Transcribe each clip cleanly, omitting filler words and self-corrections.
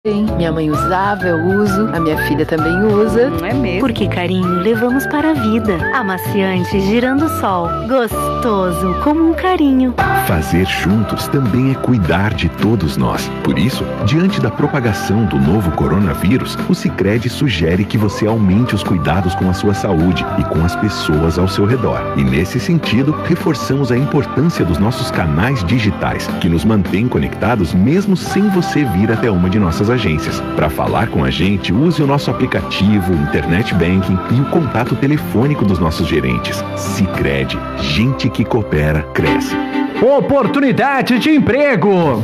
Sim, minha mãe usava, eu uso, a minha filha também usa. Não é mesmo? Porque carinho levamos para a vida. Amaciante Girando Sol. Gostoso como um carinho. Fazer juntos também é cuidar de todos nós. Por isso, diante da propagação do novo coronavírus, o Sicredi sugere que você aumente os cuidados com a sua saúde e com as pessoas ao seu redor. E nesse sentido, reforçamos a importância dos nossos canais digitais, que nos mantêm conectados mesmo sem você vir até uma de nossas agências. Para falar com a gente, use o nosso aplicativo, Internet Banking e o contato telefônico dos nossos gerentes. Sicredi, gente que coopera, cresce. Oportunidade de emprego.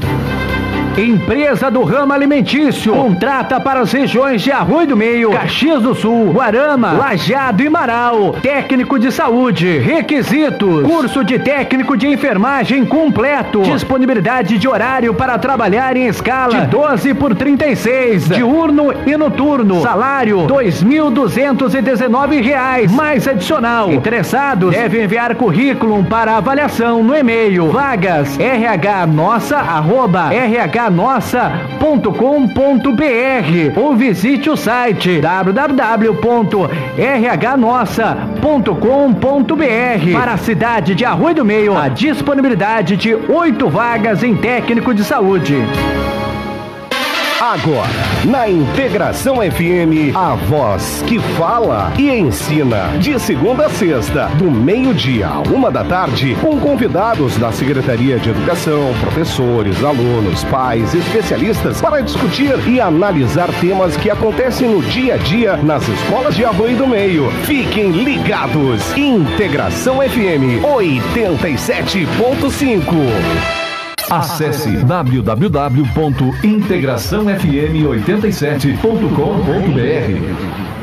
Empresa do ramo alimentício contrata para as regiões de Arroio do Meio, Caxias do Sul, Guarama, Lajeado e Marau. Técnico de saúde. Requisitos: curso de técnico de enfermagem completo. Disponibilidade de horário para trabalhar em escala de 12/36, diurno e noturno. Salário R$ 2.219 mais adicional. Interessados devem enviar currículo para avaliação no e-mail vagas rhnossa@rhnossa.com.br ou visite o site www.rhnossa.com.br. Para a cidade de Arroio do Meio, a disponibilidade de 8 vagas em técnico de saúde. Agora, na Integração FM, a voz que fala e ensina. De segunda a sexta, do meio-dia à 1h, com convidados da Secretaria de Educação, professores, alunos, pais, especialistas, para discutir e analisar temas que acontecem no dia a dia nas escolas de Arroio do Meio. Fiquem ligados. Integração FM 87.5. Acesse www.integraçãofm87.com.br.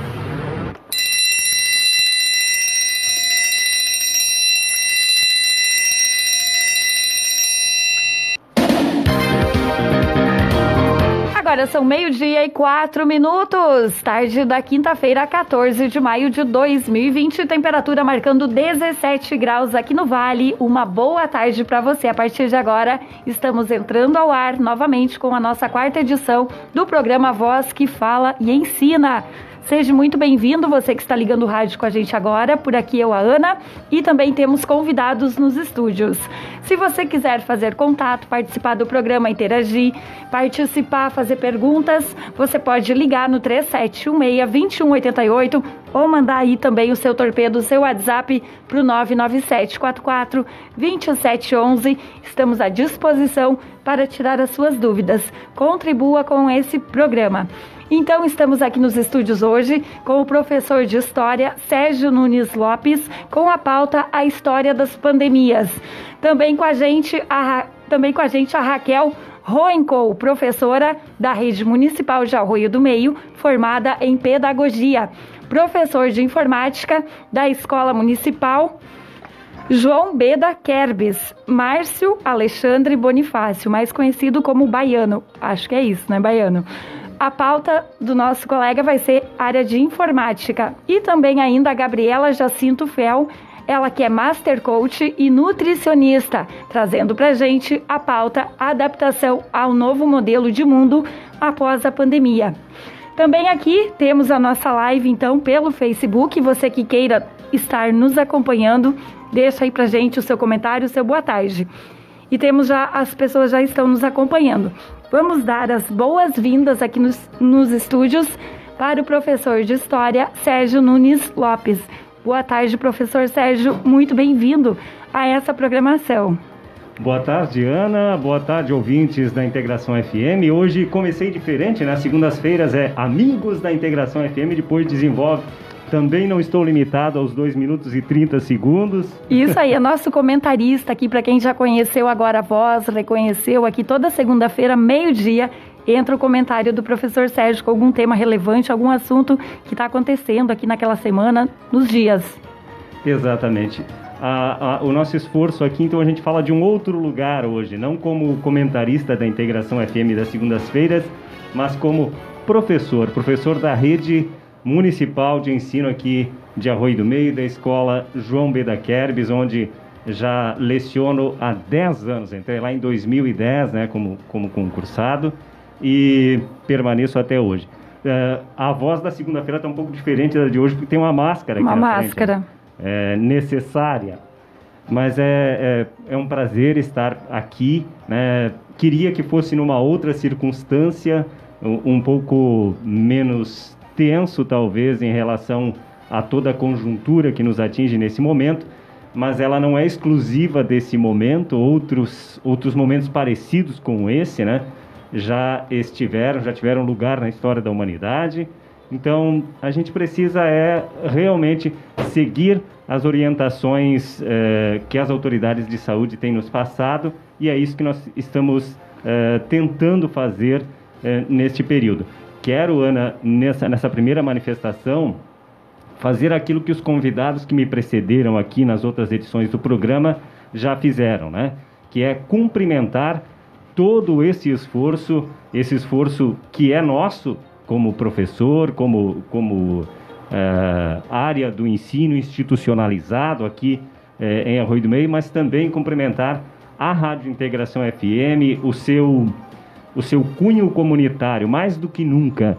Agora são 12h04, tarde da quinta-feira, 14 de maio de 2020, temperatura marcando 17 graus aqui no Vale. Uma boa tarde para você. A partir de agora, estamos entrando ao ar novamente com a nossa 4ª edição do programa Voz que Fala e Ensina. Seja muito bem-vindo, você que está ligando o rádio com a gente agora. Por aqui eu, a Ana, e também temos convidados nos estúdios. Se você quiser fazer contato, participar do programa, interagir, participar, fazer perguntas, você pode ligar no 3716-2188 ou mandar aí também o seu torpedo, o seu WhatsApp para o 99744-2711. Estamos à disposição para tirar as suas dúvidas. Contribua com esse programa. Então, estamos aqui nos estúdios hoje com o professor de História, Sérgio Nunes Lopes, com a pauta A História das Pandemias. Também com a gente a Raquel Roenkou, professora da Rede Municipal de Arroio do Meio, formada em Pedagogia. Professor de Informática da Escola Municipal João Beda Kerbes, Márcio Alexandre Bonifácio, mais conhecido como Baiano. Acho que é isso, né, Baiano? A pauta do nosso colega vai ser área de informática. E também ainda a Gabriela Jacinto Fel, ela que é Master Coach e nutricionista, trazendo pra gente a pauta adaptação ao novo modelo de mundo após a pandemia. Também aqui temos a nossa live, então, pelo Facebook. Você que queira estar nos acompanhando, deixa aí pra gente o seu comentário, o seu boa tarde. E temos já, as pessoas já estão nos acompanhando. Vamos dar as boas-vindas aqui nos estúdios para o professor de História, Sérgio Nunes Lopes. Boa tarde, professor Sérgio. Muito bem-vindo a essa programação. Boa tarde, Ana. Boa tarde, ouvintes da Integração FM. Hoje comecei diferente, nas segundas-feiras é Amigos da Integração FM, depois desenvolve. Também não estou limitado aos 2 minutos e 30 segundos. Isso aí, é nosso comentarista aqui, para quem já conheceu agora a voz, reconheceu aqui toda segunda-feira, meio-dia, entra o comentário do professor Sérgio com algum tema relevante, algum assunto que está acontecendo aqui naquela semana, nos dias. Exatamente. O nosso esforço aqui, então a gente fala de um outro lugar hoje, não como comentarista da Integração FM das segundas-feiras, mas como professor da Rede Municipal de Ensino aqui de Arroio do Meio, da Escola João Beda Kerbes, onde já leciono há 10 anos. Entrei lá em 2010, né, como concursado, e permaneço até hoje. A voz da segunda-feira está um pouco diferente da de hoje, porque tem uma máscara aqui na frente, né? É necessária, mas é um prazer estar aqui, né? Queria que fosse numa outra circunstância, um pouco menos tenso, talvez, em relação a toda a conjuntura que nos atinge nesse momento, mas ela não é exclusiva desse momento. Outros momentos parecidos com esse, né, já tiveram lugar na história da humanidade. Então, a gente precisa realmente seguir as orientações que as autoridades de saúde têm nos passado, e é isso que nós estamos tentando fazer neste período. Quero, Ana, nessa primeira manifestação, fazer aquilo que os convidados que me precederam aqui nas outras edições do programa já fizeram, né? Que é cumprimentar todo esse esforço que é nosso como professor, como área do ensino institucionalizado aqui em Arroio do Meio, mas também cumprimentar a Rádio Integração FM, o seu cunho comunitário, mais do que nunca.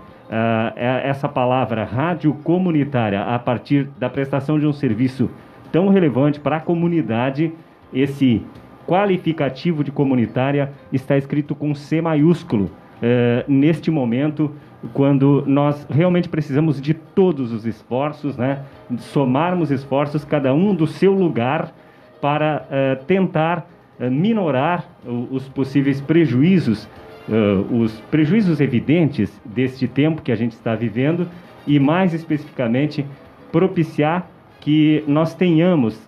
Essa palavra rádio comunitária, a partir da prestação de um serviço tão relevante para a comunidade, esse qualificativo de comunitária está escrito com C maiúsculo neste momento, quando nós realmente precisamos de todos os esforços, né? Somarmos esforços, cada um do seu lugar, para tentar minorar os possíveis prejuízos, os prejuízos evidentes deste tempo que a gente está vivendo, e mais especificamente propiciar que nós tenhamos,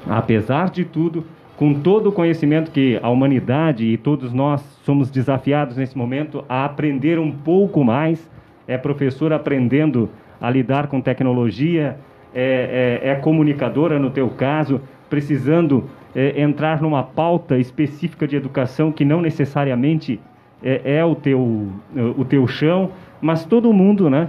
apesar de tudo, com todo o conhecimento que a humanidade e todos nós somos desafiados nesse momento a aprender um pouco mais. É professor aprendendo a lidar com tecnologia, é comunicadora no teu caso, precisando entrar numa pauta específica de educação que não necessariamente é o teu chão, mas todo mundo, né,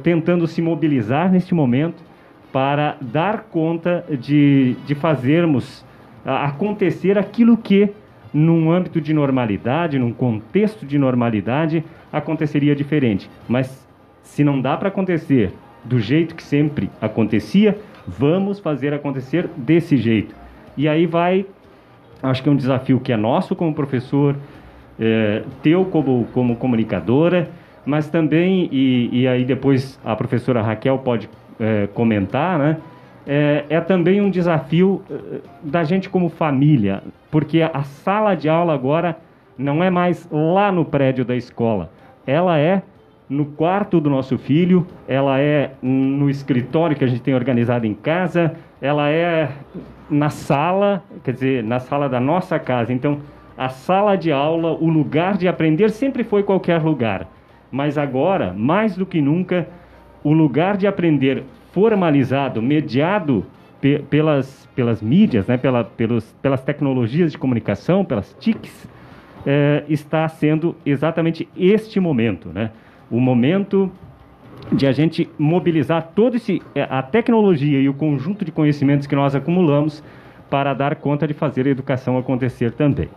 tentando se mobilizar neste momento para dar conta de fazermos acontecer aquilo que, num âmbito de normalidade, num contexto de normalidade, aconteceria diferente. Mas se não dá para acontecer do jeito que sempre acontecia, vamos fazer acontecer desse jeito. E aí acho que é um desafio que é nosso como professor, teu como comunicadora, mas também, e aí depois a professora Raquel pode comentar, né? É também um desafio da gente como família, porque a sala de aula agora não é mais lá no prédio da escola, ela é no quarto do nosso filho, ela é no escritório que a gente tem organizado em casa, ela é na sala, quer dizer, na sala da nossa casa. Então, a sala de aula, o lugar de aprender sempre foi qualquer lugar, mas agora, mais do que nunca, o lugar de aprender formalizado, mediado pelas mídias, né, pelas tecnologias de comunicação, pelas TICs, está sendo exatamente este momento, né? O momento de a gente mobilizar a tecnologia e o conjunto de conhecimentos que nós acumulamos para dar conta de fazer a educação acontecer também.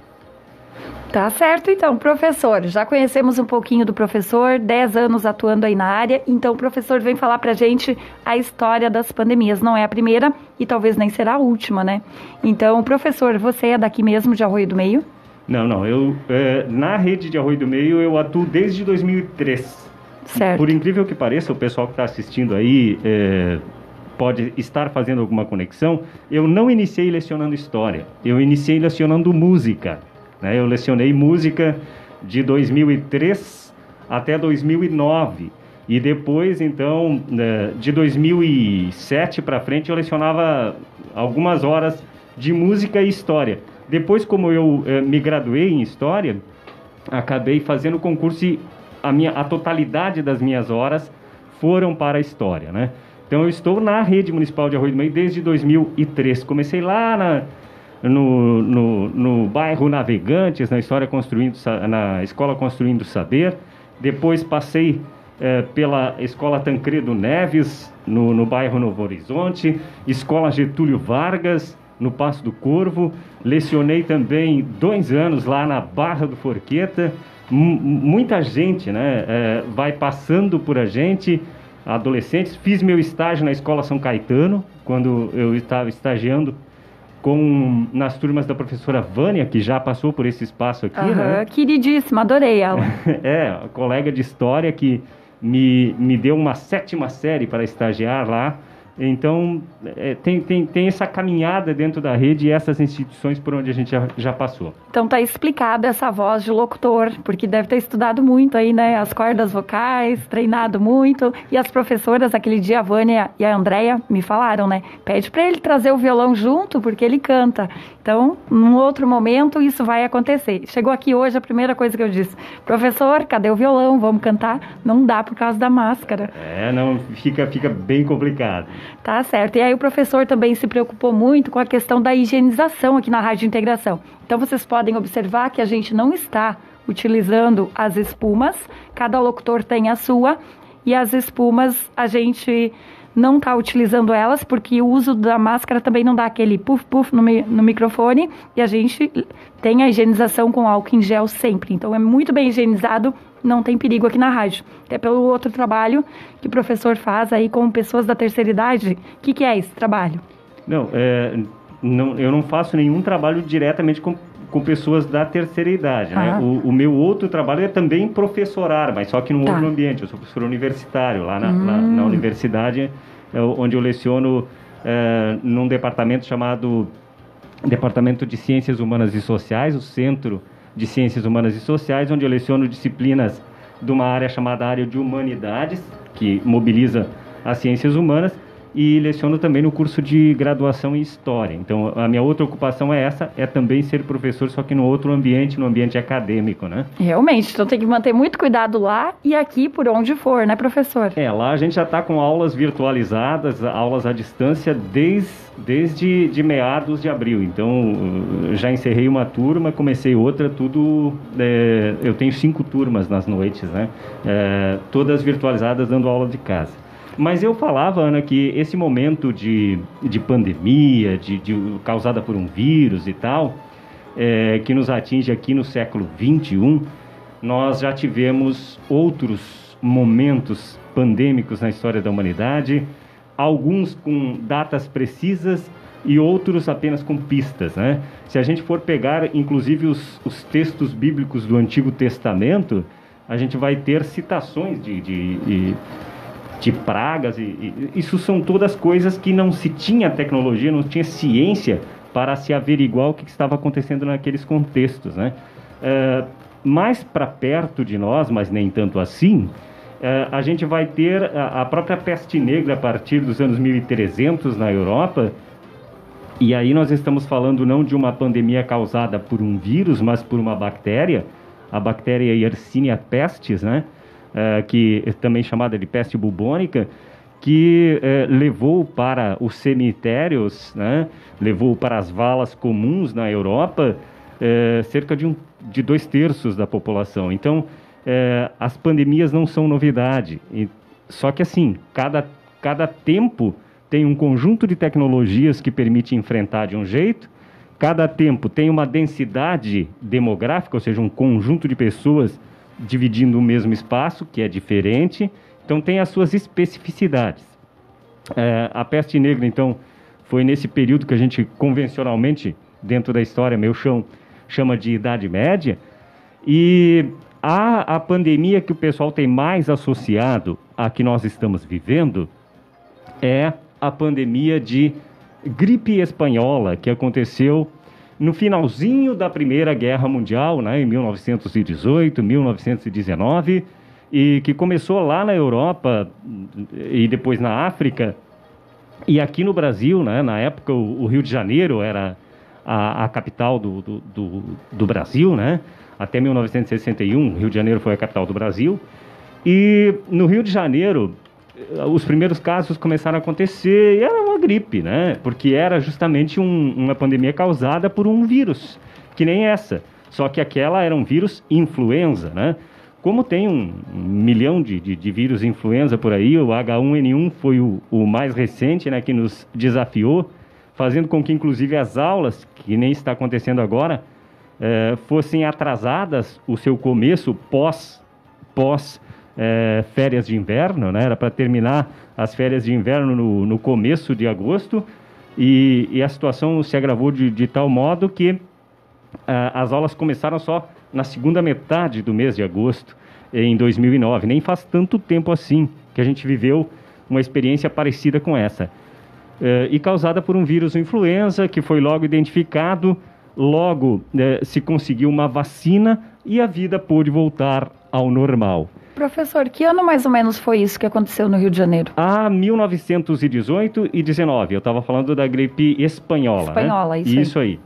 Tá certo, então, professor, já conhecemos um pouquinho do professor, 10 anos atuando aí na área, então o professor vem falar pra gente a história das pandemias. Não é a primeira e talvez nem será a última, né? Então, professor, você é daqui mesmo, de Arroio do Meio? Não, eu na rede de Arroio do Meio eu atuo desde 2003. Certo. Por incrível que pareça, o pessoal que está assistindo aí pode estar fazendo alguma conexão. Eu não iniciei lecionando história, eu iniciei lecionando música. Eu lecionei música de 2003 até 2009. E depois, então, de 2007 para frente, eu lecionava algumas horas de música e história. Depois, como eu me graduei em História, acabei fazendo concurso e a totalidade das minhas horas foram para a História, né? Então, eu estou na Rede Municipal de Arroio do Meio desde 2003. Comecei lá no bairro Navegantes, na Escola Construindo Saber. Depois passei pela Escola Tancredo Neves, no bairro Novo Horizonte, Escola Getúlio Vargas, no Passo do Corvo. Lecionei também 2 anos lá na Barra do Forqueta, muita gente, né, vai passando por a gente, adolescentes. Fiz meu estágio na Escola São Caetano, quando eu estava estagiando nas turmas da professora Vânia, que já passou por esse espaço aqui, né? Queridíssima, adorei ela. A colega de história que me deu uma 7ª série para estagiar lá. Então, tem essa caminhada dentro da rede e essas instituições por onde a gente já passou. Então tá explicada essa voz de locutor, porque deve ter estudado muito aí, né? As cordas vocais, treinado muito. E as professoras, aquele dia, a Vânia e a Andréia, me falaram, né? Pede para ele trazer o violão junto, porque ele canta. Então, num outro momento, isso vai acontecer. Chegou aqui hoje, a primeira coisa que eu disse: professor, cadê o violão? Vamos cantar? Não dá por causa da máscara. Não, fica bem complicado. Tá certo. E aí o professor também se preocupou muito com a questão da higienização aqui na Rádio Integração. Então vocês podem observar que a gente não está utilizando as espumas, cada locutor tem a sua, e as espumas a gente não está utilizando elas, porque o uso da máscara também não dá aquele puff-puff no microfone, e a gente tem a higienização com álcool em gel sempre. Então é muito bem higienizado, não tem perigo aqui na rádio. Até pelo outro trabalho que o professor faz aí com pessoas da terceira idade. O que é esse trabalho? Não, eu não faço nenhum trabalho diretamente com pessoas da terceira idade, né? O meu outro trabalho é também professorar, mas só que num outro ambiente. Eu sou professor universitário, lá na universidade, onde eu leciono num departamento chamado Departamento de Ciências Humanas e Sociais, o Centro de Ciências Humanas e Sociais, onde eu leciono disciplinas de uma área chamada área de humanidades, que mobiliza as ciências humanas, e leciono também no curso de graduação em História. Então, a minha outra ocupação é também ser professor, só que no outro ambiente, no ambiente acadêmico, né? Realmente, então tem que manter muito cuidado lá e aqui por onde for, né, professor? Lá a gente já está com aulas virtualizadas, aulas à distância, desde meados de abril. Então, já encerrei uma turma, comecei outra, eu tenho 5 turmas nas noites, né? Todas virtualizadas, dando aula de casa. Mas eu falava, Ana, que esse momento de pandemia, causada por um vírus e tal, que nos atinge aqui no século XXI, nós já tivemos outros momentos pandêmicos na história da humanidade, alguns com datas precisas e outros apenas com pistas, né? Se a gente for pegar, inclusive, os textos bíblicos do Antigo Testamento, a gente vai ter citações de pragas, e isso são todas coisas que não se tinha tecnologia, não tinha ciência para se averiguar o que estava acontecendo naqueles contextos, né? Mais para perto de nós, mas nem tanto assim, a gente vai ter a própria peste negra a partir dos anos 1300 na Europa, e aí nós estamos falando não de uma pandemia causada por um vírus, mas por uma bactéria, a bactéria Yersinia pestis, né? Que é também chamada de peste bubônica, que levou para os cemitérios, né, levou para as valas comuns na Europa cerca de 2/3 da população. Então, as pandemias não são novidade. Só que assim, cada tempo tem um conjunto de tecnologias que permite enfrentar de um jeito, cada tempo tem uma densidade demográfica, ou seja, um conjunto de pessoas dividindo o mesmo espaço, que é diferente, então tem as suas especificidades. A peste negra, então, foi nesse período que a gente convencionalmente, dentro da história meu chão, chama de Idade Média, e a pandemia que o pessoal tem mais associado a que nós estamos vivendo é a pandemia de gripe espanhola, que aconteceu no finalzinho da Primeira Guerra Mundial, né, em 1918, 1919, e que começou lá na Europa e depois na África, e aqui no Brasil, né, na época o Rio de Janeiro era a capital do Brasil, né, até 1961, o Rio de Janeiro foi a capital do Brasil, e no Rio de Janeiro os primeiros casos começaram a acontecer, e era uma gripe, né? Porque era justamente uma pandemia causada por um vírus, que nem essa. Só que aquela era um vírus influenza, né? Como tem 1 milhão de vírus influenza por aí, o H1N1 foi o mais recente, né? Que nos desafiou, fazendo com que, inclusive, as aulas, que nem está acontecendo agora, fossem atrasadas o seu começo pós férias de inverno, né? Era para terminar as férias de inverno no começo de agosto, e a situação se agravou de tal modo que as aulas começaram só na segunda metade do mês de agosto, em 2009. Nem faz tanto tempo assim que a gente viveu uma experiência parecida com essa. E causada por um vírus influenza, que foi logo identificado, logo se conseguiu uma vacina e a vida pôde voltar ao normal. Professor, que ano mais ou menos foi isso que aconteceu no Rio de Janeiro? 1918 e 19. Eu estava falando da gripe espanhola. Espanhola, né? isso aí. Isso aí.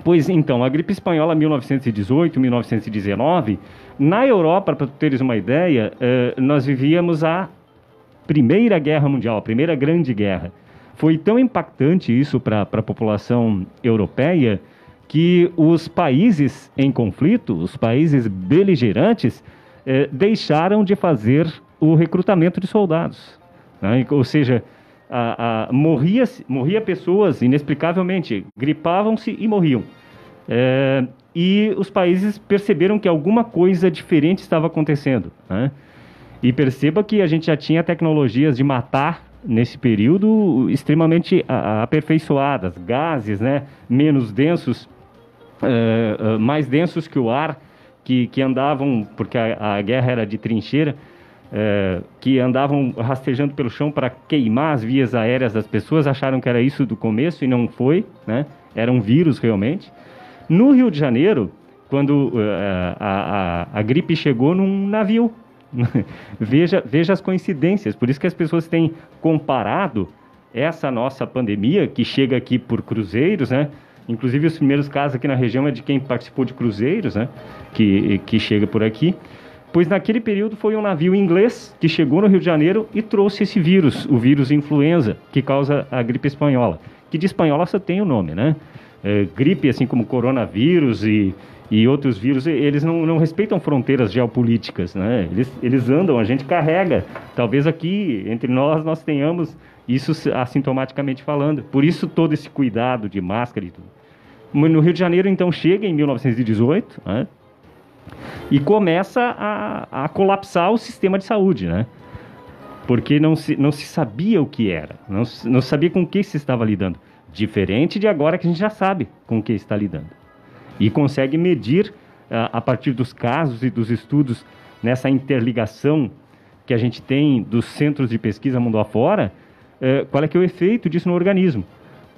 Pois então, a gripe espanhola 1918, 1919, na Europa, para teres uma ideia, nós vivíamos a Primeira Guerra Mundial, a Primeira Grande Guerra. Foi tão impactante isso para a população europeia que os países em conflito, os países beligerantes, deixaram de fazer o recrutamento de soldados. Né? Ou seja, morria pessoas inexplicavelmente, gripavam-se e morriam. E os países perceberam que alguma coisa diferente estava acontecendo. Né? E perceba que a gente já tinha tecnologias de matar nesse período extremamente aperfeiçoadas, gases, né, menos densos, mais densos que o ar, que andavam, porque a guerra era de trincheira, que andavam rastejando pelo chão para queimar as vias aéreas das pessoas, acharam que era isso do começo e não foi, né? Era um vírus realmente. No Rio de Janeiro, quando a gripe chegou num navio, veja as coincidências, por isso que as pessoas têm comparado essa nossa pandemia, que chega aqui por cruzeiros, né? Inclusive os primeiros casos aqui na região é de quem participou de cruzeiros, né? Que chega por aqui. Pois naquele período foi um navio inglês que chegou no Rio de Janeiro e trouxe esse vírus, o vírus influenza, que causa a gripe espanhola. Que de espanhola só tem o nome, né? Gripe, assim como coronavírus e outros vírus, eles não respeitam fronteiras geopolíticas, né? Eles andam, a gente carrega. Talvez aqui, entre nós tenhamos isso assintomaticamente falando. Por isso todo esse cuidado de máscara e tudo. No Rio de Janeiro, então, chega em 1918, né? E começa a colapsar o sistema de saúde, né? Porque não se sabia o que era, não se sabia com o que se estava lidando. Diferente de agora que a gente já sabe com o que está lidando. E consegue medir, a partir dos casos e dos estudos, nessa interligação que a gente tem dos centros de pesquisa mundo afora, qual é que é o efeito disso no organismo.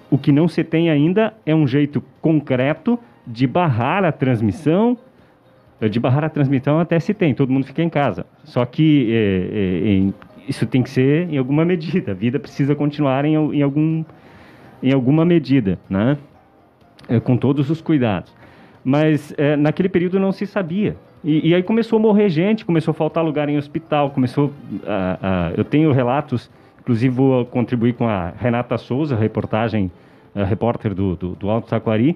O que não se tem ainda é um jeito concreto de barrar a transmissão. De barrar a transmissão até se tem, todo mundo fica em casa. Só que isso tem que ser em alguma medida. A vida precisa continuar em alguma medida, né? Com todos os cuidados. Mas naquele período não se sabia. E aí começou a morrer gente, começou a faltar lugar em hospital, eu tenho relatos, inclusive vou contribuir com a Renata Souza, repórter do Alto Taquari,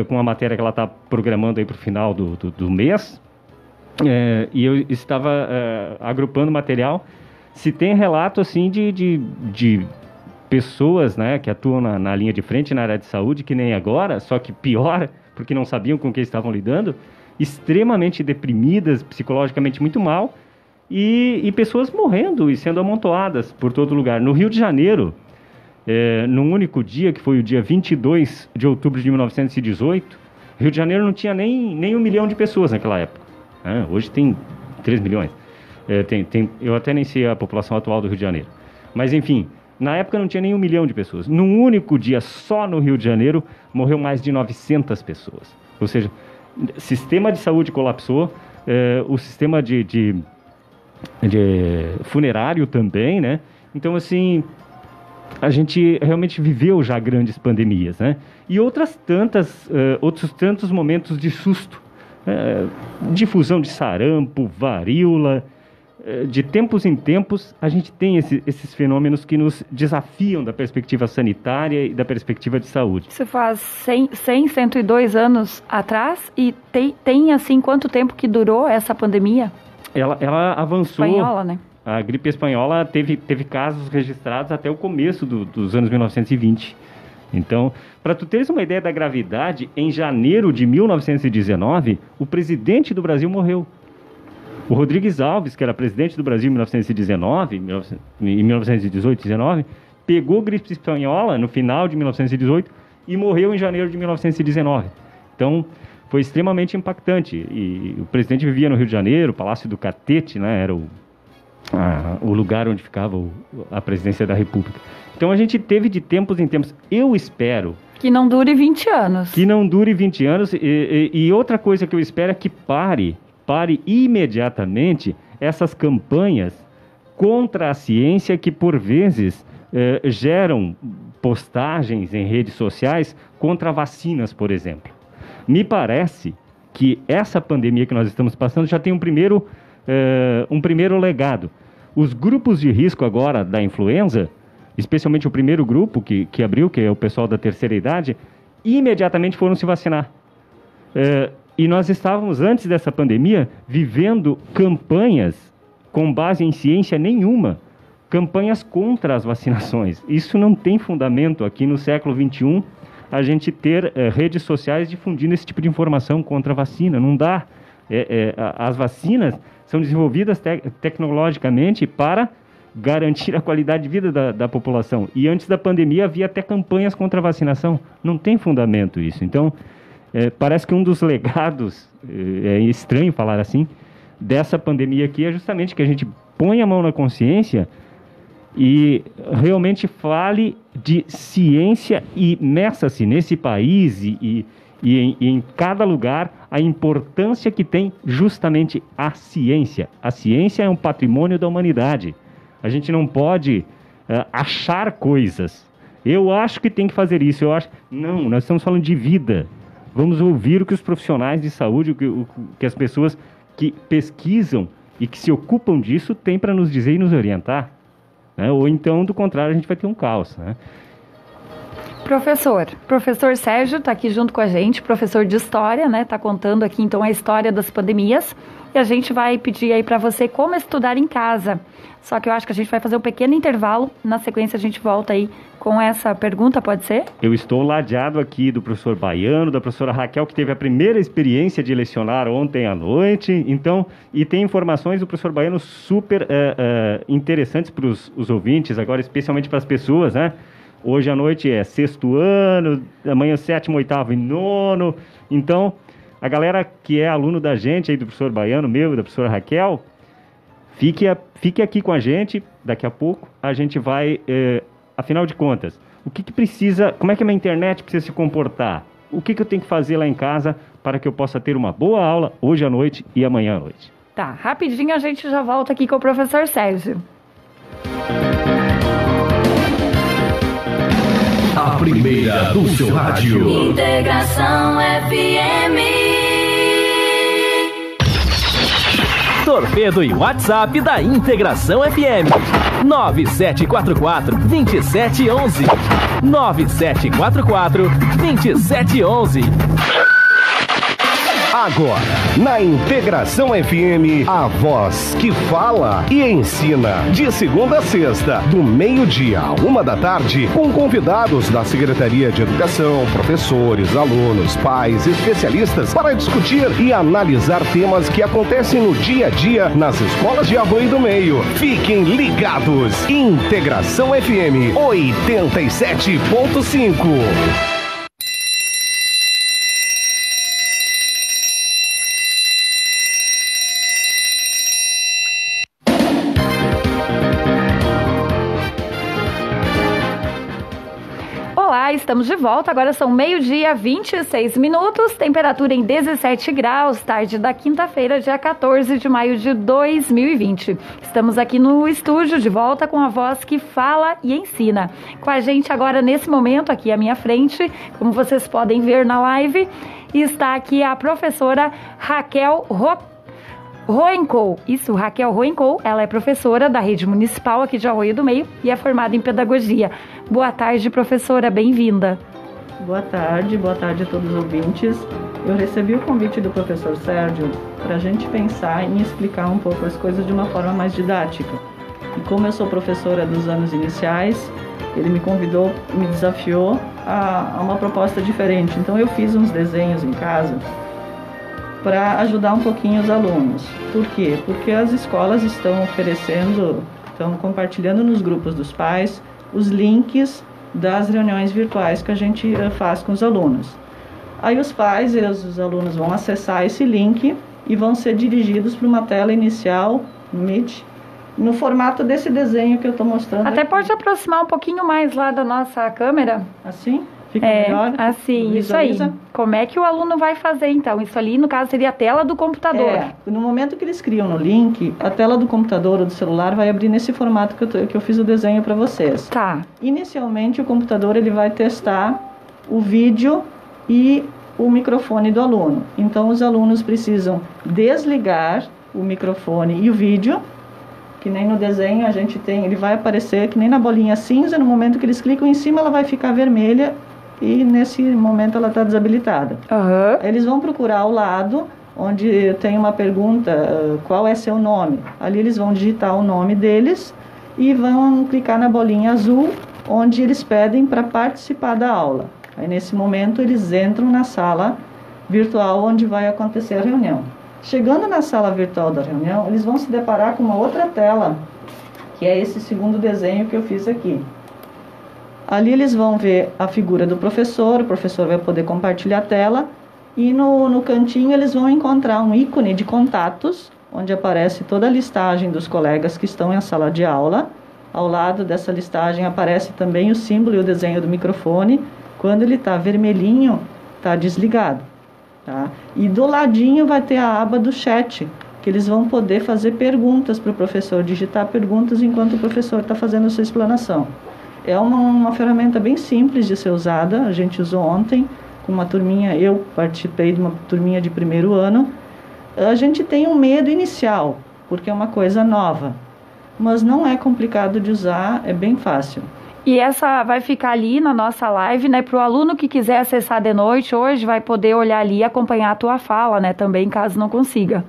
com a matéria que ela está programando aí para o final do mês, e eu estava agrupando material. Se tem relato assim de pessoas, né, que atuam na linha de frente na área de saúde, que nem agora, só que pior, porque não sabiam com o que estavam lidando, extremamente deprimidas, psicologicamente muito mal, e pessoas morrendo e sendo amontoadas por todo lugar. No Rio de Janeiro, num único dia, que foi o dia 22 de outubro de 1918, Rio de Janeiro não tinha nem 1 milhão de pessoas naquela época. Hoje tem 3 milhões. Eu até nem sei a população atual do Rio de Janeiro. Mas, enfim, na época não tinha nem 1 milhão de pessoas. Num único dia, só no Rio de Janeiro, morreu mais de 900 pessoas. Ou seja, o sistema de saúde colapsou, o sistema de funerário também, né? Então, assim, a gente realmente viveu já grandes pandemias, né? E outros tantos momentos de susto, difusão de sarampo, varíola. De tempos em tempos, a gente tem esses fenômenos que nos desafiam da perspectiva sanitária e da perspectiva de saúde. Isso faz 102 anos atrás, e tem assim, quanto tempo que durou essa pandemia? Ela avançou. Espanhola, né? A gripe espanhola teve casos registrados até o começo dos anos 1920. Então, para tu teres uma ideia da gravidade, em janeiro de 1919, o presidente do Brasil morreu. O Rodrigues Alves, que era presidente do Brasil em 1918, 19, pegou gripe espanhola no final de 1918 e morreu em janeiro de 1919. Então, foi extremamente impactante. E o presidente vivia no Rio de Janeiro, o Palácio do Catete, né, era o lugar onde ficava a presidência da República. Então, a gente teve de tempos em tempos. Eu espero... Que não dure 20 anos. Que não dure 20 anos. E outra coisa que eu espero é que pare imediatamente essas campanhas contra a ciência que, por vezes, geram postagens em redes sociais contra vacinas, por exemplo. Me parece que essa pandemia que nós estamos passando já tem um primeiro legado. Os grupos de risco agora da influenza, especialmente o primeiro grupo que abriu, que é o pessoal da terceira idade, imediatamente foram se vacinar. E nós estávamos, antes dessa pandemia, vivendo campanhas com base em ciência nenhuma, campanhas contra as vacinações. Isso não tem fundamento aqui no século XXI, a gente ter redes sociais difundindo esse tipo de informação contra a vacina. Não dá. As vacinas são desenvolvidas tecnologicamente para garantir a qualidade de vida da população. E antes da pandemia havia até campanhas contra a vacinação. Não tem fundamento isso. Então, parece que um dos legados, é estranho falar assim, dessa pandemia aqui é justamente que a gente põe a mão na consciência e realmente fale de ciência e meça-se nesse país e em cada lugar a importância que tem justamente a ciência. A ciência é um patrimônio da humanidade. A gente não pode achar coisas. Eu acho que tem que fazer isso. Não, nós estamos falando de vida. Vamos ouvir o que os profissionais de saúde, o que as pessoas que pesquisam e que se ocupam disso têm para nos dizer e nos orientar. Né? Ou então, do contrário, a gente vai ter um caos. Né? Professor Sérgio está aqui junto com a gente, professor de História, né? Está contando aqui, então, a história das pandemias. E a gente vai pedir aí para você como estudar em casa. Só que eu acho que a gente vai fazer um pequeno intervalo. Na sequência, a gente volta aí com essa pergunta, pode ser? Eu estou ladeado aqui do professor Baiano, da professora Raquel, que teve a primeira experiência de lecionar ontem à noite. Então, e tem informações do professor Baiano super interessantes para os ouvintes, agora especialmente para as pessoas, né? Hoje à noite é 6º ano, amanhã 7º, 8º e 9º. Então, a galera que é aluno da gente aí, do professor Baiano, meu e da professora Raquel, fique aqui com a gente, daqui a pouco a gente vai, afinal de contas, o que precisa, como é que a minha internet precisa se comportar? O que eu tenho que fazer lá em casa para que eu possa ter uma boa aula hoje à noite e amanhã à noite? Tá, rapidinho a gente já volta aqui com o professor Sérgio. A primeira do seu rádio. Integração FM. Torpedo e WhatsApp da Integração FM. 9744-2711. 9744-2711. Agora, na Integração FM, a voz que fala e ensina. De segunda a sexta, do meio-dia à 13h, com convidados da Secretaria de Educação, professores, alunos, pais, especialistas, para discutir e analisar temas que acontecem no dia a dia nas escolas de Arroio do Meio. Fiquem ligados. Integração FM 87.5. Estamos de volta, agora são 12h26, temperatura em 17 graus, tarde da quinta-feira, dia 14 de maio de 2020. Estamos aqui no estúdio, de volta com a voz que fala e ensina. Com a gente agora, nesse momento, aqui à minha frente, como vocês podem ver na live, está aqui a professora Raquel Roencol. Isso, Raquel Roencol, ela é professora da Rede Municipal aqui de Arroio do Meio e é formada em Pedagogia. Boa tarde, professora, bem-vinda. Boa tarde a todos os ouvintes. Eu recebi o convite do professor Sérgio para a gente pensar em explicar um pouco as coisas de uma forma mais didática. E como eu sou professora dos anos iniciais, ele me convidou, me desafiou a uma proposta diferente. Então eu fiz uns desenhos em casa para ajudar um pouquinho os alunos. Por quê? Porque as escolas estão oferecendo, estão compartilhando nos grupos dos pais os links das reuniões virtuais que a gente faz com os alunos. Aí os pais e os alunos vão acessar esse link e vão ser dirigidos para uma tela inicial no Meet, no formato desse desenho que eu estou mostrando. Até aqui. Pode aproximar um pouquinho mais lá da nossa câmera. Assim? Fica melhor? Assim, isso aí. Como é que o aluno vai fazer, então? Isso ali, no caso, seria a tela do computador. No momento que eles criam no link, a tela do computador ou do celular vai abrir nesse formato que eu fiz o desenho para vocês. Tá. Inicialmente, o computador ele vai testar o vídeo e o microfone do aluno. Então, os alunos precisam desligar o microfone e o vídeo, que nem no desenho a gente tem, ele vai aparecer que nem na bolinha cinza, no momento que eles clicam em cima ela vai ficar vermelha e nesse momento ela está desabilitada. Eles vão procurar ao lado, onde tem uma pergunta, qual é seu nome? Ali eles vão digitar o nome deles e vão clicar na bolinha azul, onde eles pedem para participar da aula. Aí nesse momento eles entram na sala virtual onde vai acontecer a reunião. Chegando na sala virtual da reunião, eles vão se deparar com uma outra tela, que é esse segundo desenho que eu fiz aqui. Ali eles vão ver a figura do professor, o professor vai poder compartilhar a tela, e no cantinho eles vão encontrar um ícone de contatos, onde aparece toda a listagem dos colegas que estão em sala de aula. Ao lado dessa listagem aparece também o símbolo e o desenho do microfone. Quando ele está vermelhinho, está desligado. Tá? E do ladinho vai ter a aba do chat, que eles vão poder fazer perguntas para o professor, digitar perguntas enquanto o professor está fazendo a sua explanação. É uma ferramenta bem simples de ser usada, a gente usou ontem com uma turminha, eu participei de uma turminha de primeiro ano. A gente tem um medo inicial, porque é uma coisa nova, mas não é complicado de usar, é bem fácil. E essa vai ficar ali na nossa live, né? Para o aluno que quiser acessar de noite hoje, vai poder olhar ali e acompanhar a tua fala, né? Também, caso não consiga.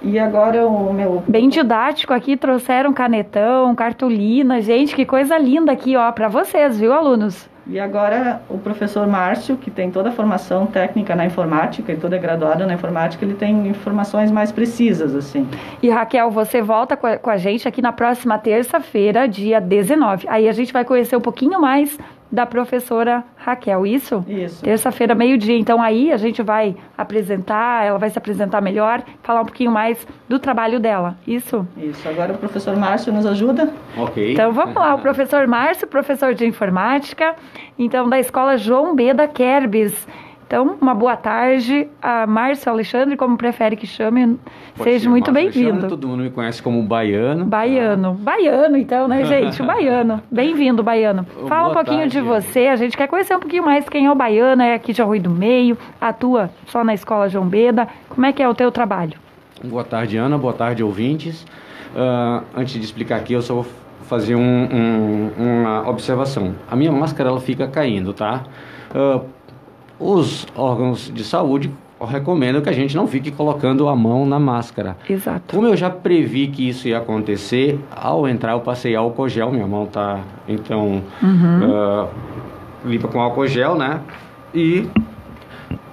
E agora o meu... Bem didático aqui, trouxeram canetão, cartolina. Gente, que coisa linda aqui, ó, para vocês, viu, alunos? E agora o professor Márcio, que tem toda a formação técnica na informática, e toda é graduado na informática, ele tem informações mais precisas, assim. E Raquel, você volta com a gente aqui na próxima terça-feira, dia 19. Aí a gente vai conhecer um pouquinho mais da professora Raquel, isso? Isso. Terça-feira, meio-dia. Então aí a gente vai apresentar, ela vai se apresentar melhor, falar um pouquinho mais do trabalho dela, isso? Isso. Agora o professor Márcio nos ajuda? Ok. Então vamos lá, o professor Márcio, professor de informática, então da escola João Beda Kerbis. Então, uma boa tarde a Márcio Alexandre, como prefere que chame, seja muito bem-vindo. Todo mundo me conhece como Baiano. Baiano então, né, gente? O Baiano. Bem-vindo, Baiano. Fala um pouquinho de você, a gente quer conhecer um pouquinho mais quem é o Baiano, é aqui de Arroio do Meio, atua só na escola João Beda. Como é que é o teu trabalho? Boa tarde, Ana, boa tarde, ouvintes. Antes de explicar aqui, eu só vou fazer uma observação. A minha máscara, ela fica caindo, tá? Os órgãos de saúde recomendam que a gente não fique colocando a mão na máscara. Exato. Como eu já previ que isso ia acontecer, ao entrar eu passei álcool gel, minha mão tá, então, limpa com álcool gel, né? E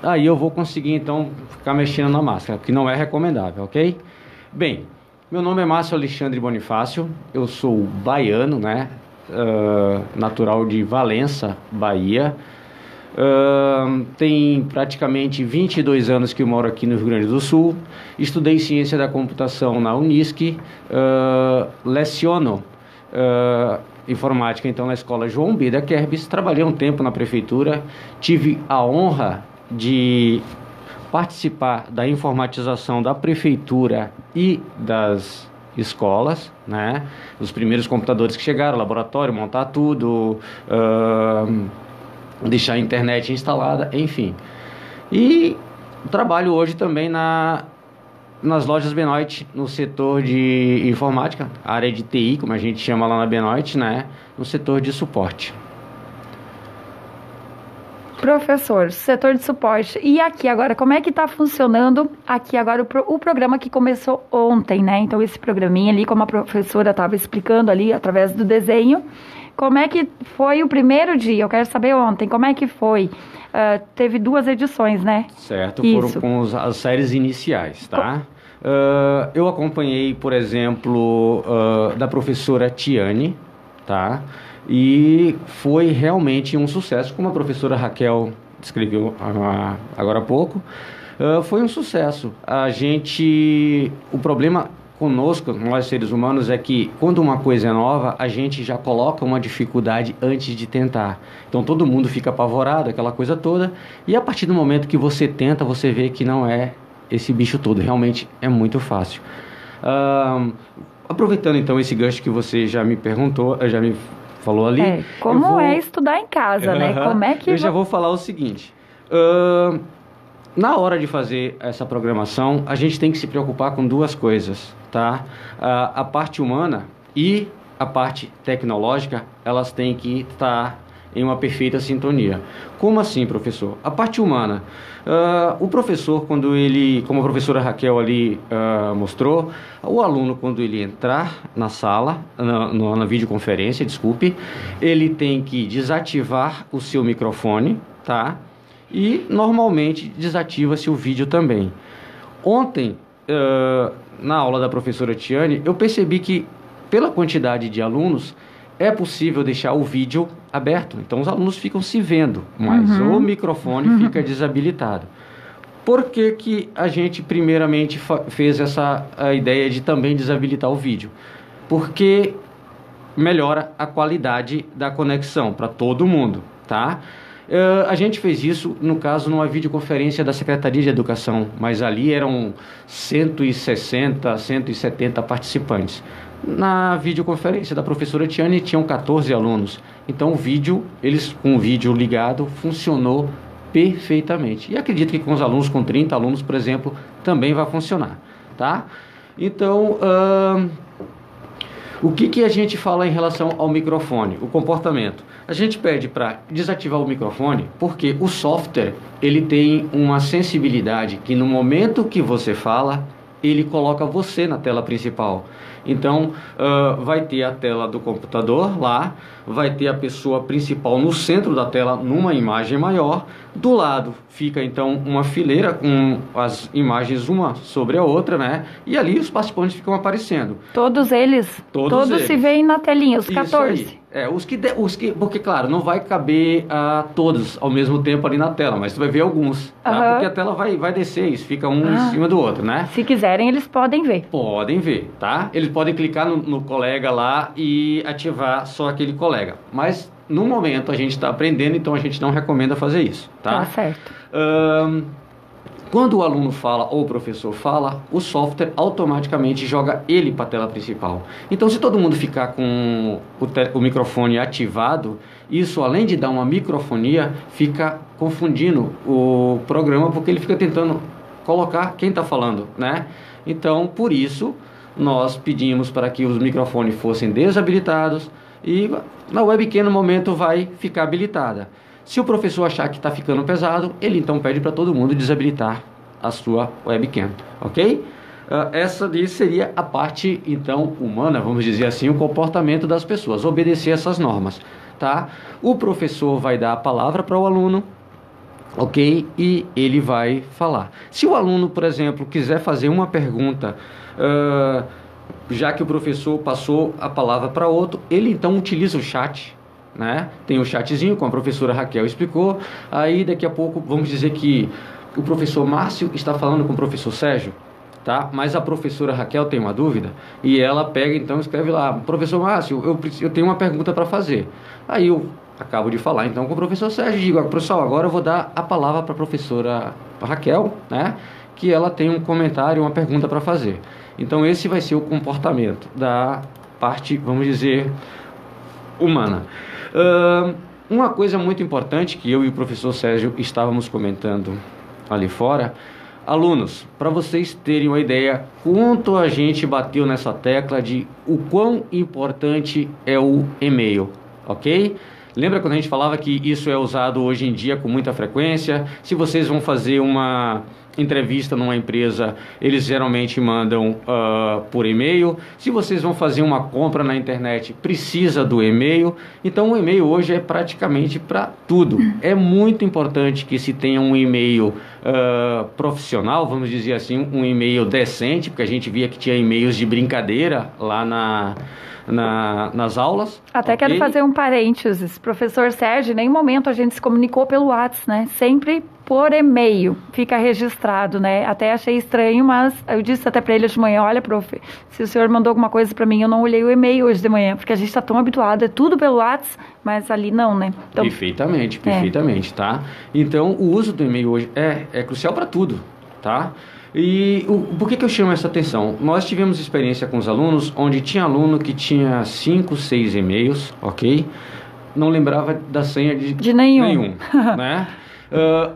aí eu vou conseguir, então, ficar mexendo na máscara, porque não é recomendável, ok? Bem, meu nome é Márcio Alexandre Bonifácio, eu sou baiano, né? Natural de Valença, Bahia. Tem praticamente 22 anos que eu moro aqui no Rio Grande do Sul. Estudei ciência da computação na Unisc, leciono informática então na escola João Beda Kerbis. Trabalhei um tempo na prefeitura, tive a honra de participar da informatização da prefeitura e das escolas, né? Os primeiros computadores que chegaram, laboratório, montar tudo, deixar a internet instalada, enfim. E trabalho hoje também nas lojas Benoit, no setor de informática, área de TI, como a gente chama lá na Benoit, né? No setor de suporte. Professor, setor de suporte. E aqui agora, como é que está funcionando aqui agora o programa que começou ontem, né? Então, esse programinha ali, como a professora estava explicando ali, através do desenho, como é que foi o primeiro dia? Eu quero saber ontem, como é que foi? Teve 2 edições, né? Certo, Isso. foram com as séries iniciais, tá? Eu acompanhei, por exemplo, da professora Tiane, tá? E foi realmente um sucesso, como a professora Raquel descreveu agora há pouco. Foi um sucesso. O problema conosco, nós seres humanos, é que quando uma coisa é nova, a gente já coloca uma dificuldade antes de tentar. Então todo mundo fica apavorado, aquela coisa toda, e a partir do momento que você tenta, você vê que não é esse bicho todo, realmente é muito fácil. Aproveitando então esse gancho que você já me perguntou, já me falou ali. Como é estudar em casa, né? Como é que... Eu já vou falar o seguinte. Na hora de fazer essa programação, a gente tem que se preocupar com 2 coisas, tá? A parte humana e a parte tecnológica, elas têm que estar em uma perfeita sintonia. Como assim, professor? A parte humana. O professor, quando ele, como a professora Raquel ali mostrou, o aluno, quando ele entrar na sala, na videoconferência, desculpe, ele tem que desativar o seu microfone, tá? E normalmente desativa-se o vídeo também. Ontem, na aula da professora Tiane, eu percebi que pela quantidade de alunos é possível deixar o vídeo aberto. Então os alunos ficam se vendo, mas o microfone fica desabilitado. Por que que a gente primeiramente fez a ideia de também desabilitar o vídeo? Porque melhora a qualidade da conexão para todo mundo, tá? A gente fez isso, no caso, numa videoconferência da Secretaria de Educação, mas ali eram 160, 170 participantes. Na videoconferência da professora Tiane tinham 14 alunos, então com o vídeo ligado, funcionou perfeitamente. E acredito que com os alunos, com 30 alunos, por exemplo, também vai funcionar, tá? Então, o que a gente fala em relação ao microfone, o comportamento? A gente pede para desativar o microfone porque o software, ele tem uma sensibilidade que no momento que você fala, ele coloca você na tela principal. Então, vai ter a tela do computador lá, vai ter a pessoa principal no centro da tela, numa imagem maior. Do lado fica, então, uma fileira com as imagens uma sobre a outra, né? E ali os participantes ficam aparecendo. Todos eles se veem na telinha, os 14. Isso aí. Porque, claro, não vai caber a todos ao mesmo tempo ali na tela, mas tu vai ver alguns, tá? Porque a tela vai descer, isso fica um em cima do outro, né? Se quiserem, eles podem ver. Podem ver, tá? Eles podem clicar no colega lá e ativar só aquele colega. Mas, no momento, a gente está aprendendo, então a gente não recomenda fazer isso, tá? Tá certo. Quando o aluno fala ou o professor fala, o software automaticamente joga ele para a tela principal. Então, se todo mundo ficar com o microfone ativado, isso, além de dar uma microfonia, fica confundindo o programa, porque ele fica tentando colocar quem está falando, né? Então, por isso, nós pedimos para que os microfones fossem desabilitados e na webcam, no momento, vai ficar habilitada. Se o professor achar que está ficando pesado, ele então pede para todo mundo desabilitar a sua webcam, ok? Essa ali seria a parte, então, humana, vamos dizer assim, o comportamento das pessoas, obedecer essas normas, tá? O professor vai dar a palavra para o aluno, ok? E ele vai falar. Se o aluno, por exemplo, quiser fazer uma pergunta, já que o professor passou a palavra para outro, ele então utiliza o chat, né? Tem o chatzinho, como a professora Raquel explicou. Aí daqui a pouco vamos dizer que o professor Márcio está falando com o professor Sérgio, tá? Mas a professora Raquel tem uma dúvida e ela pega, então escreve lá: professor Márcio, eu tenho uma pergunta para fazer. Aí eu acabo de falar então com o professor Sérgio e digo: professor, agora eu vou dar a palavra para a professora Raquel, né? Que ela tem um comentário, uma pergunta para fazer. Então esse vai ser o comportamento da parte, vamos dizer, humana. Uma coisa muito importante que eu e o professor Sérgio estávamos comentando ali fora: alunos, para vocês terem uma ideia quanto a gente bateu nessa tecla de o quão importante é o e-mail, ok? Lembra quando a gente falava que isso é usado hoje em dia com muita frequência? Se vocês vão fazer uma entrevista numa empresa, eles geralmente mandam por e-mail. Se vocês vão fazer uma compra na internet, precisa do e-mail. Então o e-mail hoje é praticamente para tudo. É muito importante que se tenha um e-mail profissional, vamos dizer assim, um e-mail decente, porque a gente via que tinha e-mails de brincadeira lá nas aulas. Até okay? Quero fazer um parênteses. Professor Sérgio, em nenhum momento a gente se comunicou pelo WhatsApp, né? Sempre por e-mail, fica registrado, né? Até achei estranho, mas eu disse até para ele de manhã, olha, prof, se o senhor mandou alguma coisa para mim, eu não olhei o e-mail hoje de manhã, porque a gente está tão habituado, é tudo pelo WhatsApp, mas ali não, né? Então, perfeitamente, tá? Então, o uso do e-mail hoje é crucial para tudo, tá? E por que eu chamo essa atenção? Nós tivemos experiência com os alunos, onde tinha aluno que tinha 5, 6 e-mails, ok? Não lembrava da senha de nenhum né?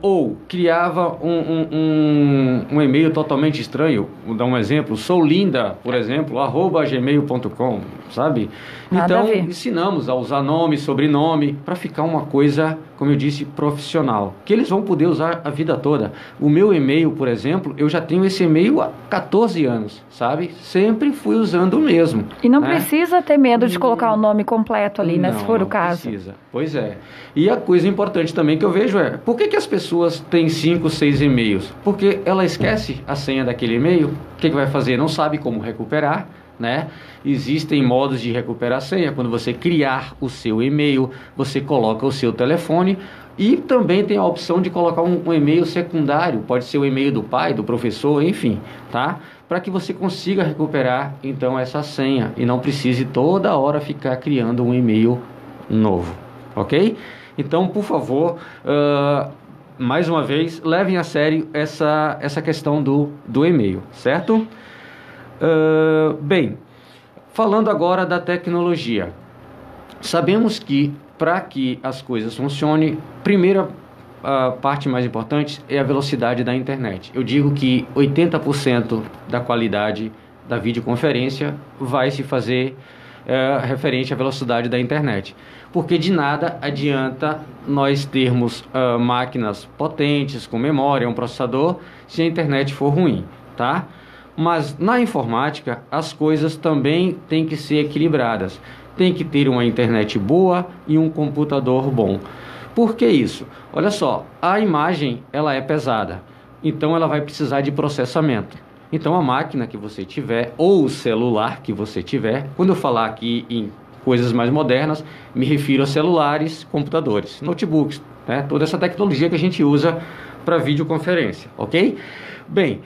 Ou criava um e-mail totalmente estranho. Vou dar um exemplo, sou linda, por exemplo, @gmail.com, sabe? Então, ensinamos a usar nome, sobrenome, para ficar uma coisa, como eu disse, profissional, que eles vão poder usar a vida toda. O meu e-mail, por exemplo, eu já tenho esse e-mail há 14 anos, sabe? Sempre fui usando o mesmo. E não precisa ter medo de colocar o nome completo ali, né? Se for o caso. Não precisa, pois é. E a coisa importante também que eu vejo é, por que as pessoas têm 5, 6 e-mails? Porque ela esquece a senha daquele e-mail, o que vai fazer? Não sabe como recuperar, né? Existem modos de recuperar a senha. Quando você criar o seu e-mail, você coloca o seu telefone e também tem a opção de colocar um e-mail secundário, pode ser o e-mail do pai, do professor, enfim, tá? Para que você consiga recuperar então essa senha e não precise toda hora ficar criando um e-mail novo, ok? Então, por favor, mais uma vez, levem a sério essa questão do e-mail, certo? Bem, falando agora da tecnologia, sabemos que para que as coisas funcionem, primeira parte mais importante é a velocidade da internet. Eu digo que 80% da qualidade da videoconferência vai se fazer referente à velocidade da internet, porque de nada adianta nós termos máquinas potentes com memória, um processador, se a internet for ruim, tá? Mas na informática as coisas também têm que ser equilibradas. Tem que ter uma internet boa e um computador bom. Por que isso? Olha só, a imagem ela é pesada, então ela vai precisar de processamento. Então a máquina que você tiver ou o celular que você tiver, quando eu falar aqui em coisas mais modernas, me refiro a celulares, computadores, notebooks, né? Toda essa tecnologia que a gente usa para videoconferência, ok? Bem,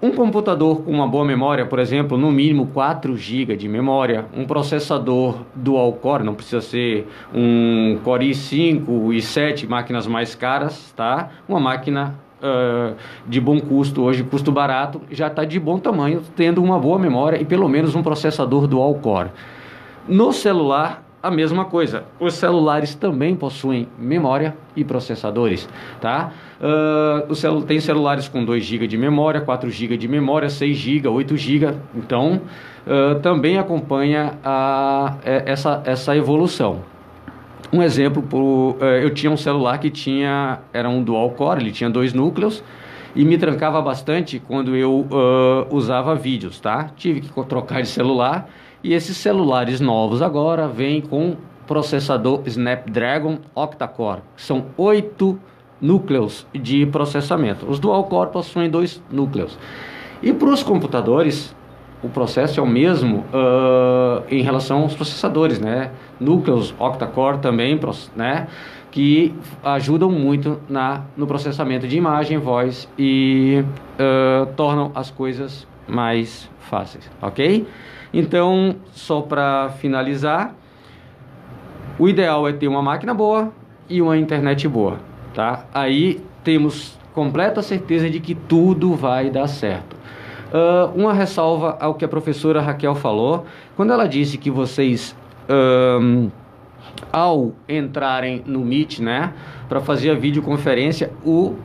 um computador com uma boa memória, por exemplo, no mínimo 4 GB de memória, um processador dual core, não precisa ser um Core i5, i7, máquinas mais caras, tá? Uma máquina de bom custo, hoje custo barato, já está de bom tamanho, tendo uma boa memória e pelo menos um processador dual core. No celular, a mesma coisa. Os celulares também possuem memória e processadores, tá? Tem celulares com 2 GB de memória, 4 GB de memória, 6 GB, 8 GB. Então, também acompanha essa evolução. Um exemplo, eu tinha um celular que era um dual core, ele tinha 2 núcleos e me trancava bastante quando eu usava vídeos, tá? Tive que trocar de celular. E esses celulares novos agora vêm com processador Snapdragon Octa-core. São 8 núcleos de processamento. Os dual-core possuem 2 núcleos. E para os computadores, o processo é o mesmo em relação aos processadores, né? Núcleos Octa-core também, né? Que ajudam muito no processamento de imagem, voz e tornam as coisas mais fáceis, ok? Então, só para finalizar, o ideal é ter uma máquina boa e uma internet boa, tá? Aí temos completa certeza de que tudo vai dar certo. Uma ressalva ao que a professora Raquel falou, quando ela disse que vocês, ao entrarem no Meet, né, para fazer a videoconferência, o